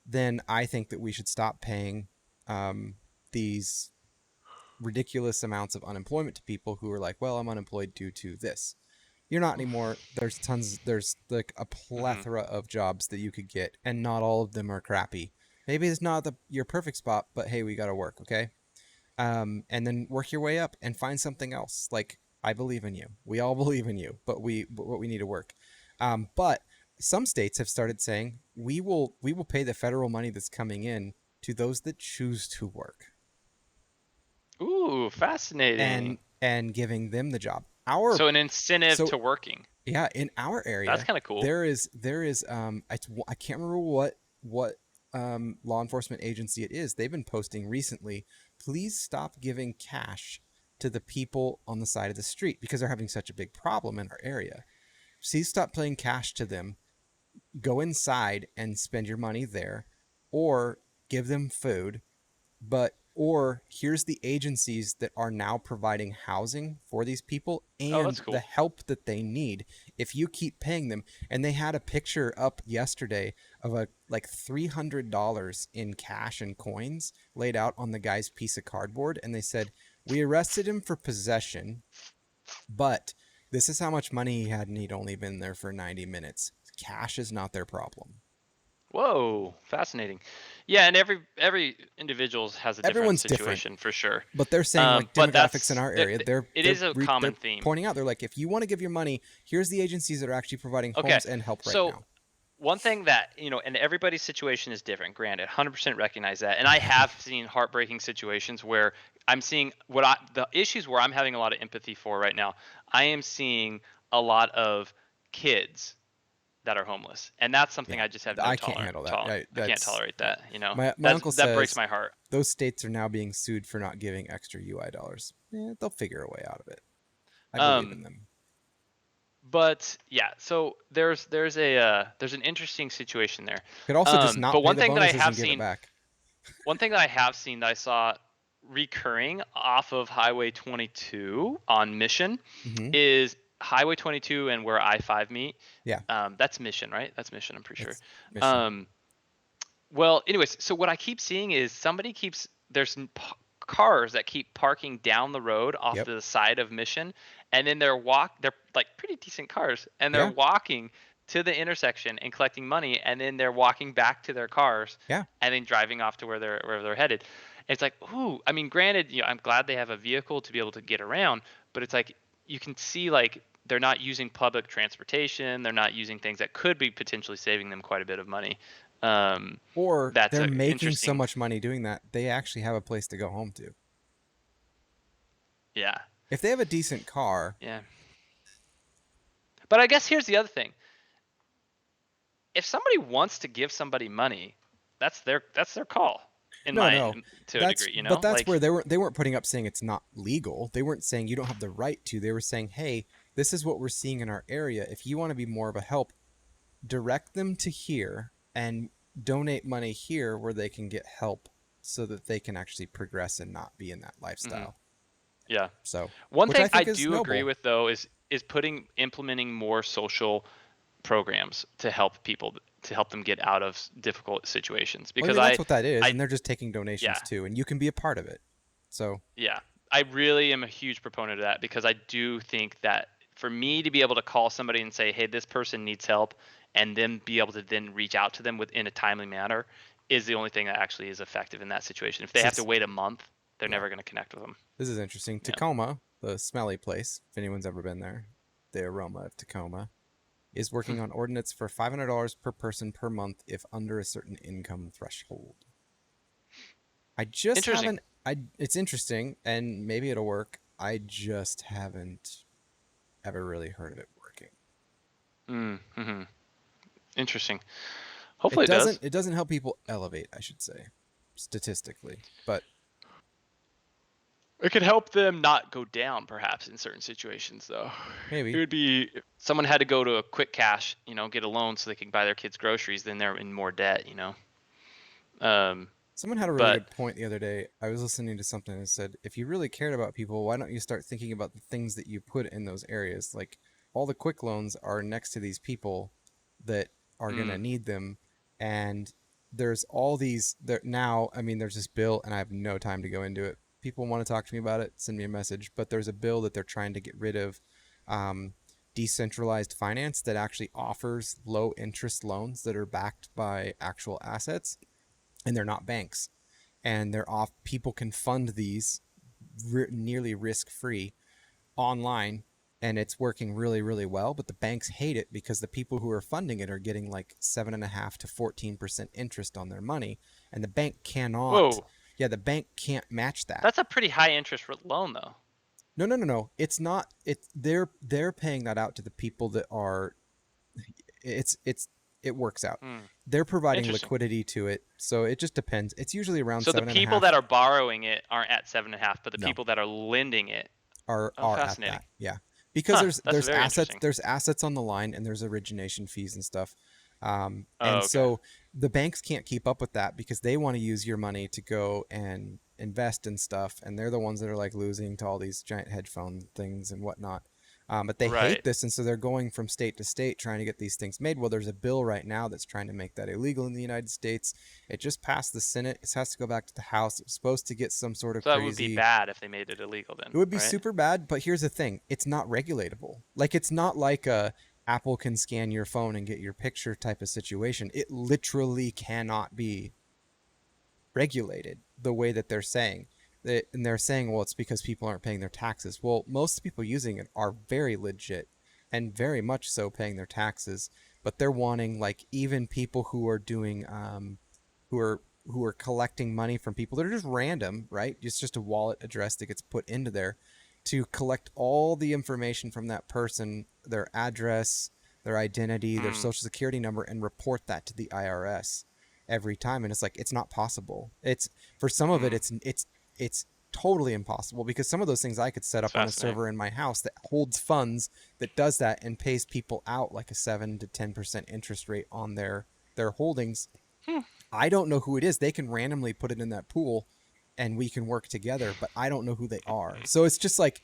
then I think that we should stop paying these ridiculous amounts of unemployment to people who are like, well, I'm unemployed due to this. You're not anymore. There's tons, there's like a Hmm. plethora of jobs that you could get, and not all of them are crappy. Maybe it's not your perfect spot, but hey, we got to work, okay? And then work your way up and find something else. Like, I believe in you. We all believe in you, but we need to work. But some states have started saying we will pay the federal money that's coming in to those that choose to work Ooh, fascinating. and giving them the job. Our So an incentive so to working. yeah, in our That's area kind of cool. there is I can't remember what law enforcement agency it is. They've been posting recently, please stop giving cash to the people on the side of the street because they're having such a big problem in our area. Please stop playing cash to them. Go inside and spend your money there, or give them food, but or here's the agencies that are now providing housing for these people Oh, that's and the cool. help that they need if you keep paying them. And they had a picture up yesterday of a like $300 in cash and coins laid out on the guy's piece of cardboard, and they said, we arrested him for possession, but this is how much money he had and he'd only been there for 90 minutes. Cash is not their problem. Whoa, fascinating. Yeah, and every individual has a different Everyone's different. situation for sure. But they're saying like But demographics in that's our area, it is a common they're theme. pointing out, they're like, if you want to give your money, here's the agencies that are actually providing Okay, homes and help right so now. one thing that, and everybody's situation is different, granted, 100% recognize that. And I have seen heartbreaking situations where I'm seeing the issues where I'm having a lot of empathy for right now. I am seeing a lot of kids that are homeless, and that's something Yeah, I just have no I can't handle that. I can't That's tolerate yeah. that. My uncle That breaks says my heart. those states are now being sued for not giving extra UI dollars. They'll figure a way out of it. I believe in Um, them. but yeah, so there's an interesting situation there. Could also just not But pay the bonuses and give it back. one thing that I have seen that I saw recurring off of Highway 22 on Mission Hmm. is Highway 22 and where I-5 meet. Yeah, That's Mission, right? That's Mission, I'm pretty sure. it's mission. Um, well, anyways, so what I keep seeing is there's cars that keep parking down the road off Yep. to the side of Mission, and then they're like pretty decent cars, and they're Yeah. walking to the intersection and collecting money, and then they're walking back to their cars, Yeah. and then driving off to where they're headed. It's like, ooh, I mean, granted, I'm glad they have a vehicle to be able to get around, but it's like you can see like they're not using public transportation, they're not using things that could be potentially saving them quite a bit of money. Um, Or that's they're a making so interesting. much money doing that, they actually have a place to go home to. Yeah. If they have a decent car, Yeah. But I guess here's the other thing. If somebody wants to give somebody money, that's their call no, no, to a degree, that's Like, where they weren't putting up saying it's not legal. They weren't saying you don't have the right to. They were saying, hey, this is what we're seeing in our area. If you want to be more of a help, direct them to here and donate money here where they can get help so that they can actually progress and not be in that mhm, lifestyle. yeah. So, One which I thing I think is do agree noble. with though is implementing more social programs to help them get out of difficult situations Well, I because mean, that's what that is, I and they're just taking yeah. donations too, and you can be a part of it. So, Yeah, I really am a huge proponent of that because I do think that for me to be able to call somebody and say, "Hey, this person needs help," and then be able to then reach out to them within a timely manner is the only thing that actually is effective in that situation. If they this have to is wait a month, they're yeah, never going to connect with them. this is interesting. Yeah. Tacoma, the smelly place, if anyone's ever been there, the aroma of Tacoma, is working on ordinance for $500 per person per month if under a certain income threshold. I just Interesting. haven't. It's interesting, and maybe it'll work. I just haven't ever really heard of it working. Mm-hmm. Interesting. It Hopefully it doesn't. does. It doesn't help people elevate, I should say, statistically. But It could help them not go down, perhaps, in certain situations, though. It maybe would be if someone had to go to a quick cash, get a loan so they can buy their kids groceries, then they're in more debt. Um, someone had a really but good point the other day. I was listening to something that said, if you really cared about people, why don't you start thinking about the things that you put in those areas? Like all the quick loans are next to these people that are going to mm, need them. And there's all these there now. I mean, there's this bill, and I have no time to go into it. People want to talk to me about it, send me a message. But there's a bill that they're trying to get rid of, um, decentralized finance that actually offers low interest loans that are backed by actual assets, and they're not banks, and they're off. People can fund these nearly risk free online, and it's working really really well, but the banks hate it because the people who are funding it are getting like 7.5 to 14% interest on their money, and the bank cannot. whoa, Yeah, the bank can't match that. that's a pretty high interest loan, though. No, no, no, no, it's not. It's they're paying that out to the people that are. It works out. Mm, They're providing interesting. liquidity to it, so it just depends. It's usually around So the seven and a people half. that are borrowing it aren't at 7.5, but the No, people that are lending it. Oh, are at fascinating. that. Yeah, because Huh? there's That's there's very assets interesting. there's assets on the line, and there's origination fees and stuff. Oh, And okay. so the banks can't keep up with that because they want to use your money to go and invest in stuff, and they're the ones that are like losing to all these giant hedge fund things and whatnot. But they hate Right. this, and so they're going from state to state trying to get these things made. Well, there's a bill right now that's trying to make that illegal in the United States. It just passed the Senate. It has to go back to the House. It was supposed to get some sort of So that would be crazy. bad if they made it illegal, It then, would be right? super bad, but here's the thing: it's not regulatable. Like it's not like a Apple can scan your phone and get your picture type of situation. It literally cannot be regulated the way that they're saying. And they're saying, well, it's because people aren't paying their taxes. Well, most people using it are very legit and very much so paying their taxes. but they're wanting like even people who are doing who are who are collecting money from people that are just random, right? It's just a wallet address that gets put into there to collect all the information from that person, their address, their identity, their Mm, social security number, and report that to the IRS every time. And it's like it's not possible. It's for some of it, mm. it's totally impossible because some of those things I could set It's up on a fascinating. server in my house that holds funds that does that and pays people out like a 7 to 10% interest rate on their holdings. Hmm. I don't know who it is. They can randomly put it in that pool and we can work together, but I don't know who they are. So it's just like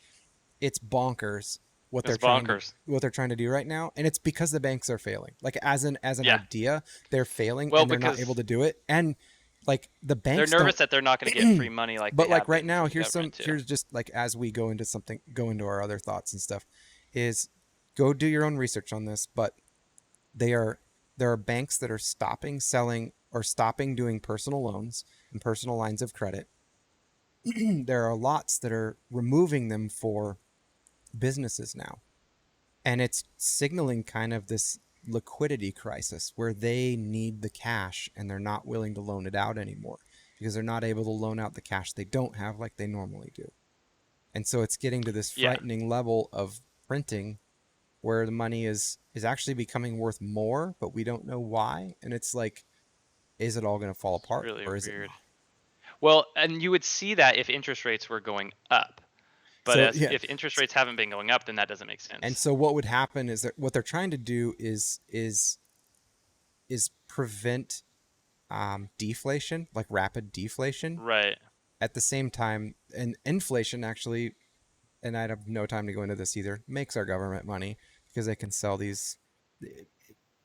it's bonkers It's bonkers. what they're trying to do right now, and it's because the banks are failing. Like as an Yeah. idea, they're failing Well, and they're not able because to do it. And like the they're banks don't nervous that they're not going to get free money like they but like have right been now from the government too. here's just like as we go into our other thoughts and stuff is go do your own research on this, but they are there are banks that are stopping selling or stopping doing personal loans and personal lines of credit. There are lots that are removing them for businesses now. And it's signaling kind of this liquidity crisis where they need the cash and they're not willing to loan it out anymore because they're not able to loan out the cash they don't have like they normally do. And so it's getting to this Yeah. frightening level of printing where the money is actually becoming worth more, but we don't know why. And it's like, is it all going to fall It's apart really or is it weird. not? Well, and you would see that if interest rates were going up. But So as yeah, if interest rates haven't been going up, then that doesn't make and sense. so what would happen is that what they're trying to do is prevent deflation, like rapid deflation, Right. at the same time, and inflation actually, and I have no time to go into this either, makes our government money because they can sell these.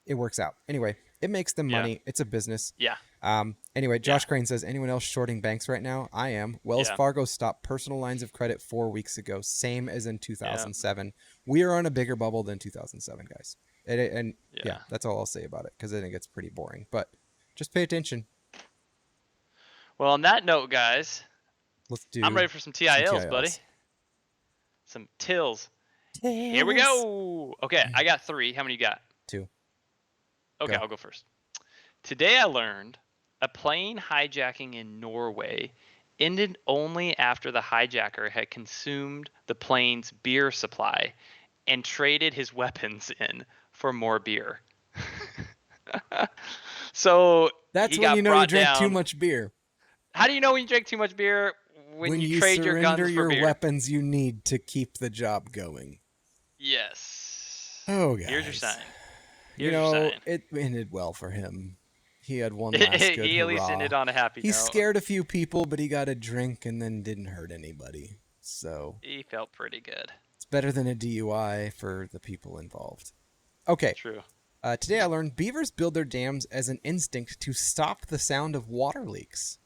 It works out. Anyway, it makes them Yeah. money. It's a business. Yeah. Anyway, Yeah. Josh Crane says, anyone else shorting banks right now? I am. Wells Yeah. Fargo stopped personal lines of credit 4 weeks ago, same as in Yeah. 2007. We are on a bigger bubble than 2007, guys. And yeah, Yeah. that's all I'll say about it because I think it's pretty boring. But just pay attention. Well, on that note, guys, Let's I'm do ready for some some TILs, buddy. TILs. Some tills. Here we Tails. go. Okay, I got 3. How many you got? Two. Okay, Go. I'll go first. Today I learned a plane hijacking in Norway ended only after the hijacker had consumed the plane's beer supply and traded his weapons in for more beer. So That's he when you got know you brought drank too down. much beer. How do you know when you drink too much beer? When When you you trade your surrender guns for your beer. weapons you need to keep the job going. Yes. Oh, Here's your guys. sign. You Here's your know, sign. it ended well for him. He had one last good He at least hurrah. ended on a happy He note. scared a few people, but he got a drink and then didn't hurt anybody. So He felt pretty good. it's better than a DUI for the people involved. Okay, True. today I learned beavers build their dams as an instinct to stop the sound of water leaks.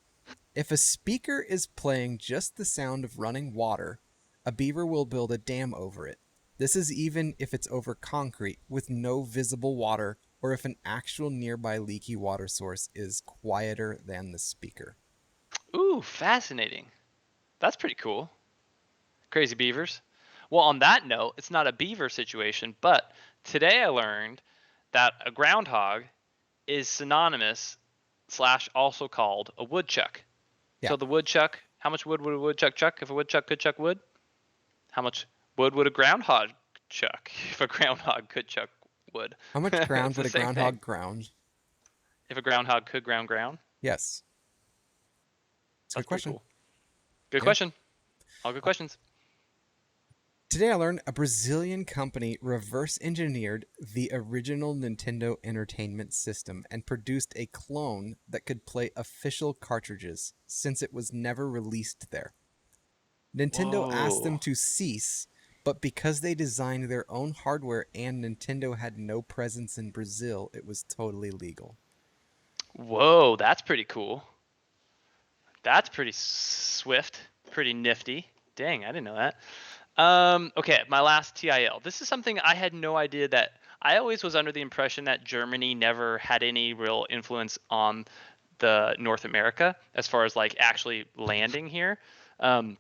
If a speaker is playing just the sound of running water, a beaver will build a dam over it. This is even if it's over concrete with no visible water or if an actual nearby leaky water source is quieter than the speaker. Ooh, fascinating. That's pretty cool. Crazy beavers. Well, on that note, it's not a beaver situation, but today I learned that a groundhog is synonymous slash also called a woodchuck. Yeah. So the woodchuck, how much wood would a woodchuck chuck if a woodchuck could chuck wood? How much wood would a groundhog chuck if a groundhog could chuck wood? How much It's ground the would a same thing. groundhog ground? If a groundhog could ground, Yes. It's a good that's pretty question. cool. Good Yeah. question. All good questions. Today I learned a Brazilian company reverse engineered the original Nintendo Entertainment System and produced a clone that could play official cartridges since it was never released there. Nintendo asked them Whoa. to cease, but because they designed their own hardware and Nintendo had no presence in Brazil, it was totally legal. Whoa, that's pretty cool. That's pretty swift, pretty nifty. Dang, I didn't know that. Okay, my last TIL. This is something I had no idea that I always was under the impression that Germany never had any real influence on the North America as far as like actually landing here. Um,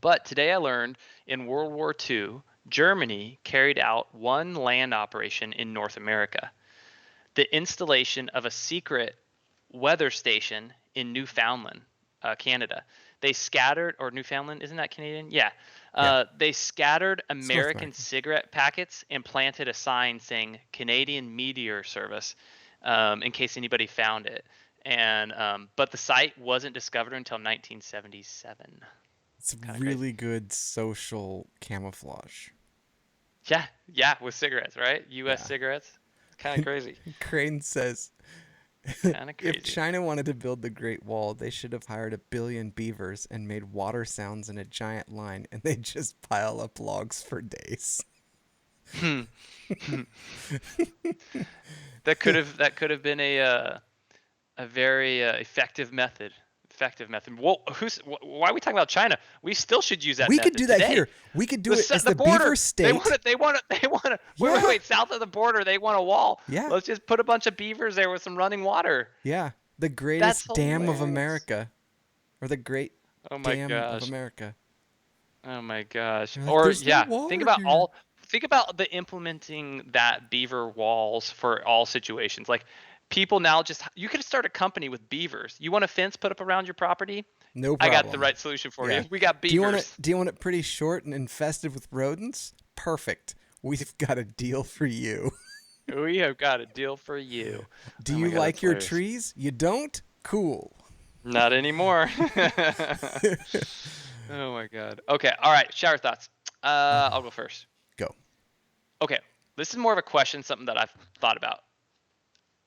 but today I learned in World War II, Germany carried out one land operation in North America. the installation of a secret weather station in Newfoundland, Canada. They scattered, or Newfoundland, isn't that Canadian? Yeah. Yeah, They scattered it's North American America. cigarette packets and planted a sign saying Canadian Meteor Service, in case anybody found it. And but the site wasn't discovered until 1977. It's Kind of crazy. really good social camouflage. Yeah, yeah, with cigarettes, right? U.S. Yeah. cigarettes. It's kind of crazy. Crane says, Kind of if crazy. China wanted to build the Great Wall, they should have hired 1 billion beavers and made water sounds in a giant line, and they'd just pile up logs for days. That could have been a very effective method. Effective method. Whoa, why are we talking about China? We still should use that We could do method that today. here. We could do it as The the beaver border. They state. want it. They want it. They want it. Wait, wait, Yeah. wait. South of the border, they want a wall. Yeah. Let's just put a bunch of beavers there with some running water. Yeah. The That's greatest dam of hilarious. America. Or the Great Oh my Dam of gosh. America. Oh my gosh. They're like, Or there's no yeah, water here. think about the implementing that beaver walls for all situations. Like people now just you could start a company with beavers. You want a fence put up around your property? No I got the problem. right solution for Yeah. you. We got Do you want it? beavers. Do you want it pretty short and infested with rodents? Perfect. We've got a deal for you. We have got a deal for you. Do Oh my you god, like that's your hilarious. trees? You don't? Cool. Not anymore. Oh my god. Okay, all right, shower thoughts. I'll go first. Go. Okay, this is more of a question, something that I've thought about.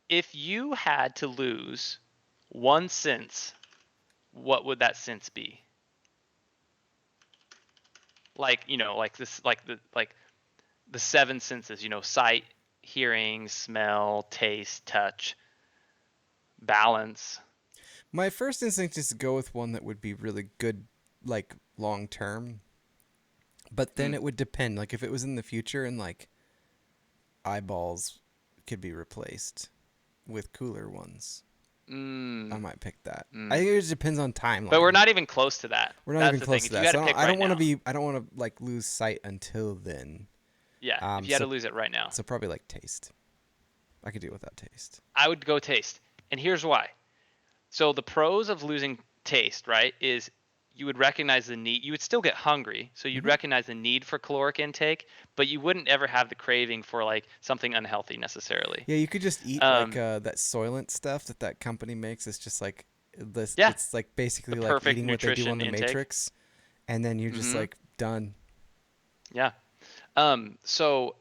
If you had to lose one sense, what would that sense be? Like, like this, like the seven senses, sight, hearing, smell, taste, touch, balance. My first instinct is to go with one that would be really good, like long term. But then Mm. it would depend. Like if it was in the future and like eyeballs could be replaced with cooler ones, I Mm. might pick that. I Mm. think it just depends on But we're timeline. not even close to that. We're not That's even the thing. close to If you that. had to So pick I right don't want to now, be. I don't want to like lose sight until then. yeah, if you had to So lose it right now, probably like taste. I could deal without taste. I would go taste. And here's why. So the pros of losing taste, right, is you would recognize the need. You would still get hungry, so you'd Hmm. recognize the need for caloric intake, but you wouldn't ever have the craving for like something unhealthy necessarily. Yeah, you could just eat like Um, that Soylent stuff that company makes. It's just like this. yeah, It's like the basically like perfect eating what they do on nutrition the intake. Matrix, and then you're just Hmm. like done. Yeah. So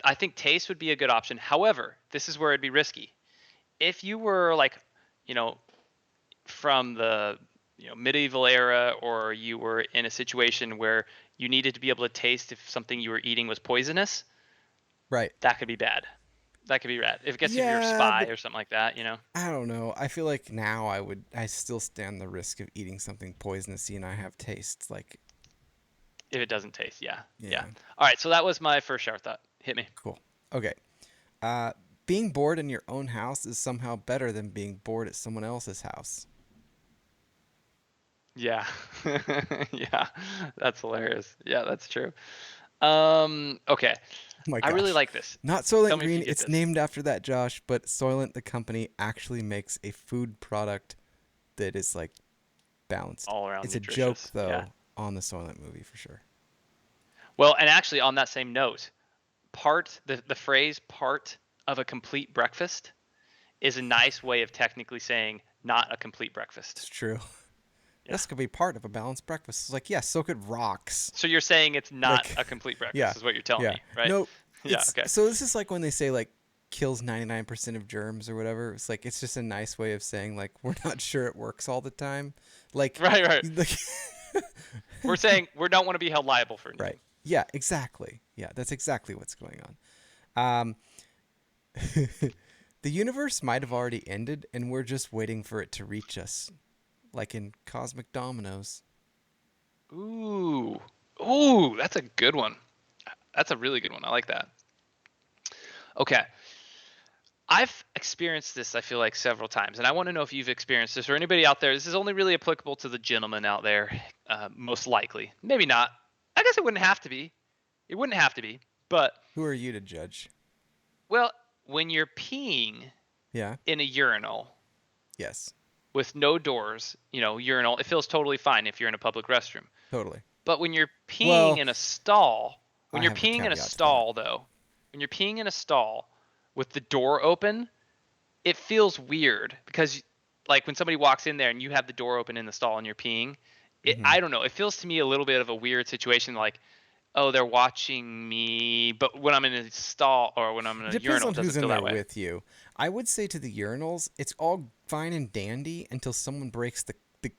I think taste would be a good option. However, this is where it'd be risky. If you were like, you know, from the medieval era, or you were in a situation where you needed to be able to taste if something you were eating was poisonous, Right. that could be bad. That could be bad. If it gets if you're a Yeah, spy but or something like that. I don't know. I feel like now I still stand the risk of eating something poisonousy and I have taste. Like, If it doesn't taste, yeah. Yeah. yeah, All right, so that was my first shower thought. Hit me. cool. Okay. Uh, being bored in your own house is somehow better than being bored at someone else's house. Yeah. Yeah. That's hilarious. Yeah, that's true. Okay. Oh my I really gosh. like this. Not Tell Soylent me if you Green. get It's this. named after that, Josh, but Soylent, the company, actually makes a food product that is like balanced. All around It's a joke nutritious. Yeah. though on the Soylent movie for sure. Well, and actually on that same note, the phrase part of a complete breakfast is a nice way of technically saying not a complete breakfast. It's true. Yeah. This could be part of a balanced breakfast. It's like, yeah, so could rocks. So you're saying it's not Like, a complete yeah, breakfast is what you're telling yeah. me, right? No, Yeah, it's okay. so this is like when they say like kills 99% of germs or whatever. It's like it's just a nice way of saying like we're not sure it works all the time. Like, Right, right. like We're saying we don't want to be held liable for anything. right. Yeah, exactly. Yeah, that's exactly what's going on. The universe might have already ended and we're just waiting for it to reach us. Like in Cosmic Dominoes. Ooh. Ooh, that's a good one. That's a really good one. I like that. Okay. I've experienced this, I feel like, several times, and I want to know if you've experienced this or anybody out there. This is only really applicable to the gentleman out there, most likely. Maybe not. I guess it wouldn't have to be. It wouldn't have to be. But, Who are you to judge? well, when you're peeing Yeah. in a urinal Yes. with no doors, urinal, it feels totally fine if you're in a public restroom. Totally. But when you're peeing Well, in a stall, I have a caveat to that. when you're peeing in a stall with the door open, it feels weird because like when somebody walks in there and you have the door open in the stall and you're peeing, Hmm. I don't know, it feels to me a little bit of a weird situation, like, oh, they're watching me, but when I'm in a stall or when I'm in It a depends urinal, on it who's doesn't in feel there that way. with you. I would say to the urinals, it's all fine and dandy until someone breaks the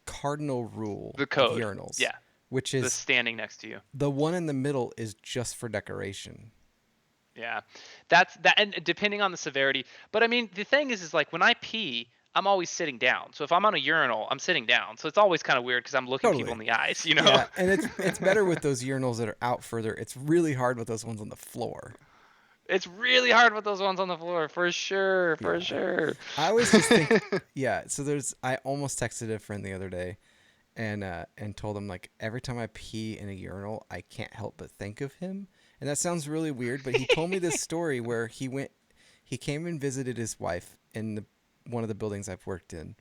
cardinal rule The of code. urinals, Yeah. which The is standing next to you. the one in the middle is just for decoration. Yeah. That's that, and depending on the severity. But I mean, the thing is like when I pee, I'm always sitting down. So if I'm on a urinal, I'm sitting down. So it's always kind of weird because I'm looking people in Totally. the eyes. Yeah, and it's better with those urinals that are out further. It's really hard with those ones on the floor. It's really hard with those ones on the floor, for sure, for Yeah. sure. I always just think, yeah, so I almost texted a friend the other day and told him like every time I pee in a urinal, I can't help but think of him. And that sounds really weird, but he told me this story where he came and visited his wife in one of the buildings I've worked in,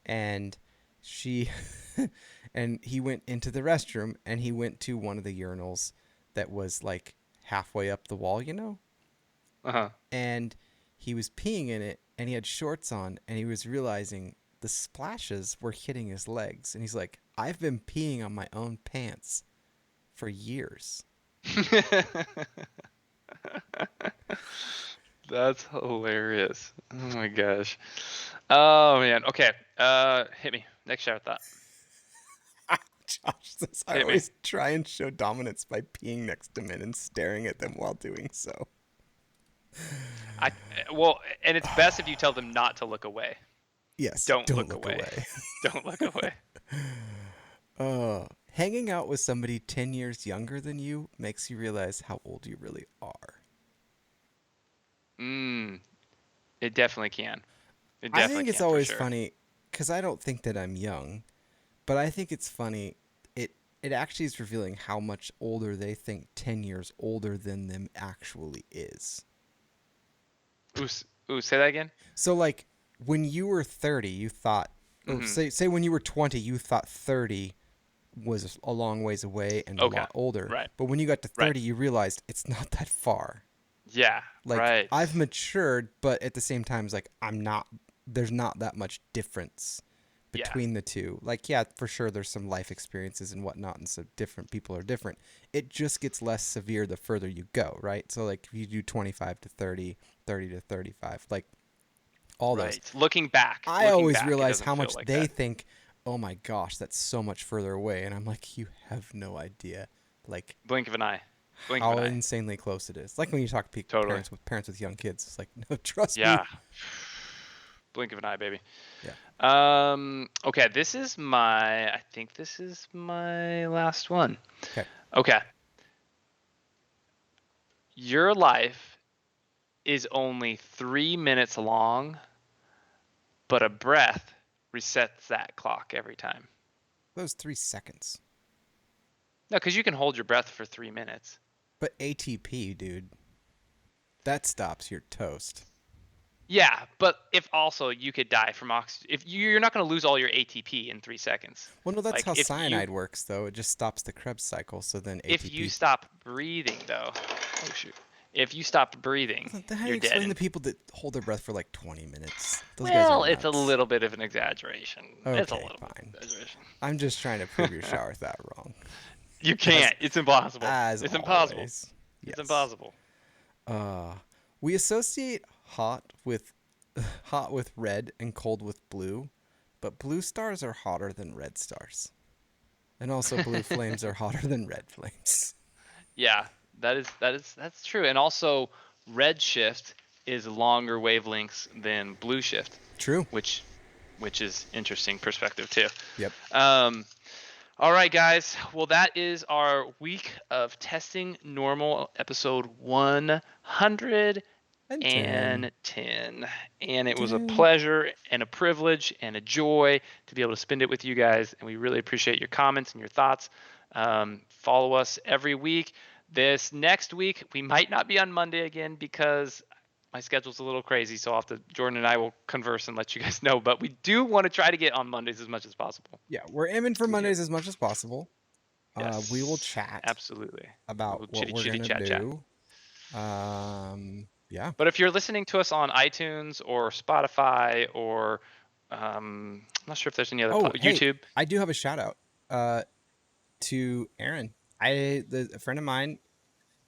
and she and he went into the restroom and he went to one of the urinals that was like halfway up the wall, Uh-huh. and he was peeing in it and he had shorts on and he was realizing the splashes were hitting his legs and he's like, I've been peeing on my own pants for years. That's hilarious. Oh my gosh. Oh man. Okay. Hit me. Next shower thought. Josh says I Hit me. always try and show dominance by peeing next to men and staring at them while doing so. I well, and it's best if you tell them not to look away. Yes, Don't don't look look away. away. Don't look away. Hanging out with somebody 10 years younger than you makes you realize how old you really are. Mm, it definitely can. It I definitely think it's can for always sure. funny because I don't think that I'm young, but I think it's funny. It actually is revealing how much older they think 10 years older than them actually is. Ooh, say that again. So like when you were 30, you thought, or Mm-hmm. say when you were 20, you thought 30 was a long ways away and a Okay. lot older. Right. But when you got to Right. 30, you realized it's not that far. Yeah. Like Right. I've matured, but at the same time, it's like I'm not. There's not that much difference Yeah. between the two. Like, yeah, for sure, there's some life experiences and whatnot, and so different people are different. It just gets less severe the further you go, right? So, like, if you do 25 to 30, 30 to 35, like all those, Right. Looking back. I Looking always back, it realize doesn't how feel much like they that. think. Oh my gosh, that's so much further away, and I'm like, you have no idea, like Blink of an eye. Blink of how an eye. insanely close it is. Like when you talk to Totally. parents with young kids, it's like, no, trust me. Yeah. Blink of an eye, baby. Yeah. Okay, I think this is my last one. Okay. Okay. Your life is only 3 minutes long, but a breath resets that clock every time. Those 3 seconds. No, because you can hold your breath for 3 minutes. But ATP, dude, that stops your toast. Yeah, but if also you could die from oxygen, if you're not going to lose all your ATP in 3 seconds. Well, no, that's Like how cyanide works, though. It just stops the Krebs cycle, so then if you ATP. stop breathing, though, oh shoot, if you stopped breathing, How do you you're dead. explain the people that hold their breath for like 20 minutes? Those guys are Well, it's a nuts. little bit of an exaggeration. It's a Okay, little bit of fine. an exaggeration. I'm just trying to prove your shower thought wrong. You As can't. It's impossible. as It's impossible. always. It's Yes. impossible. We associate hot with red and cold with blue, but blue stars are hotter than red stars. And also blue flames are hotter than red flames. Yeah, that's true. And also, redshift is longer wavelengths than blue shift, True. which is interesting perspective too. Yep. All right, guys. Well, that is our week of testing normal, episode 110. And 10. And it was a pleasure and a privilege and a joy to be able to spend it with you guys. And we really appreciate your comments and your thoughts. Follow us every week. This next week, we might not be on Monday again because my schedule's a little crazy, so Jordan and I will converse and let you guys know. But we do want to try to get on Mondays as much as possible. Yeah, we're aiming for We do. Mondays as much as possible. We will Yes, chat absolutely. We about will what chitty we're chitty gonna chat chat. do. Yeah. But if you're listening to us on iTunes or Spotify or I'm not sure if there's any other Oh, hey, YouTube. I do have a shout out to Aaron. A friend of mine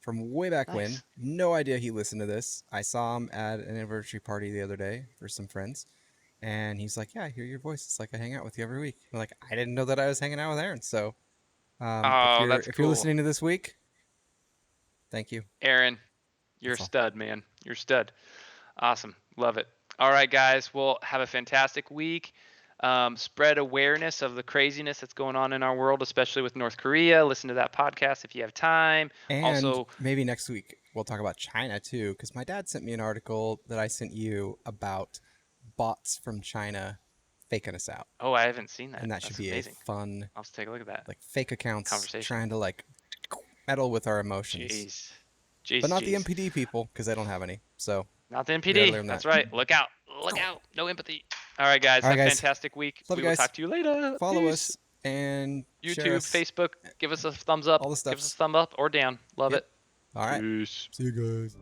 from way back when. Nice. No idea he listened to this. I saw him at an anniversary party the other day for some friends, and he's like, "Yeah, I hear your voice. It's like I hang out with you every week." I'm like, I didn't know that I was hanging out with Aaron. So, Oh, that's if you're cool. listening to this week, thank you. Aaron, you're a That's all. stud, man. You're a stud. Awesome. Love it. All right, guys. Well, have a fantastic week. Spread awareness of the craziness that's going on in our world, especially with North Korea. Listen to that podcast if you have time. And Also, maybe next week we'll talk about China too, because my dad sent me an article that I sent you about bots from China faking us out, oh, I haven't seen that. and that should That's be a amazing. fun, I'll have to take a look at that like, fake accounts conversation. trying to like meddle with our emotions, Jeez. but Jeez, not the jeez. MPD people because they don't have any. So Not the we gotta NPD. learn that. That's right. Look out. Look out. No empathy. All right, guys. All right, Have a guys, fantastic week. love We you will guys. talk to you later. Follow Peace. us and share YouTube, us. Facebook, give us a thumbs All up. the Give us a stuffs. thumb up or down. Love Yep. it. All right. Peace. See you guys.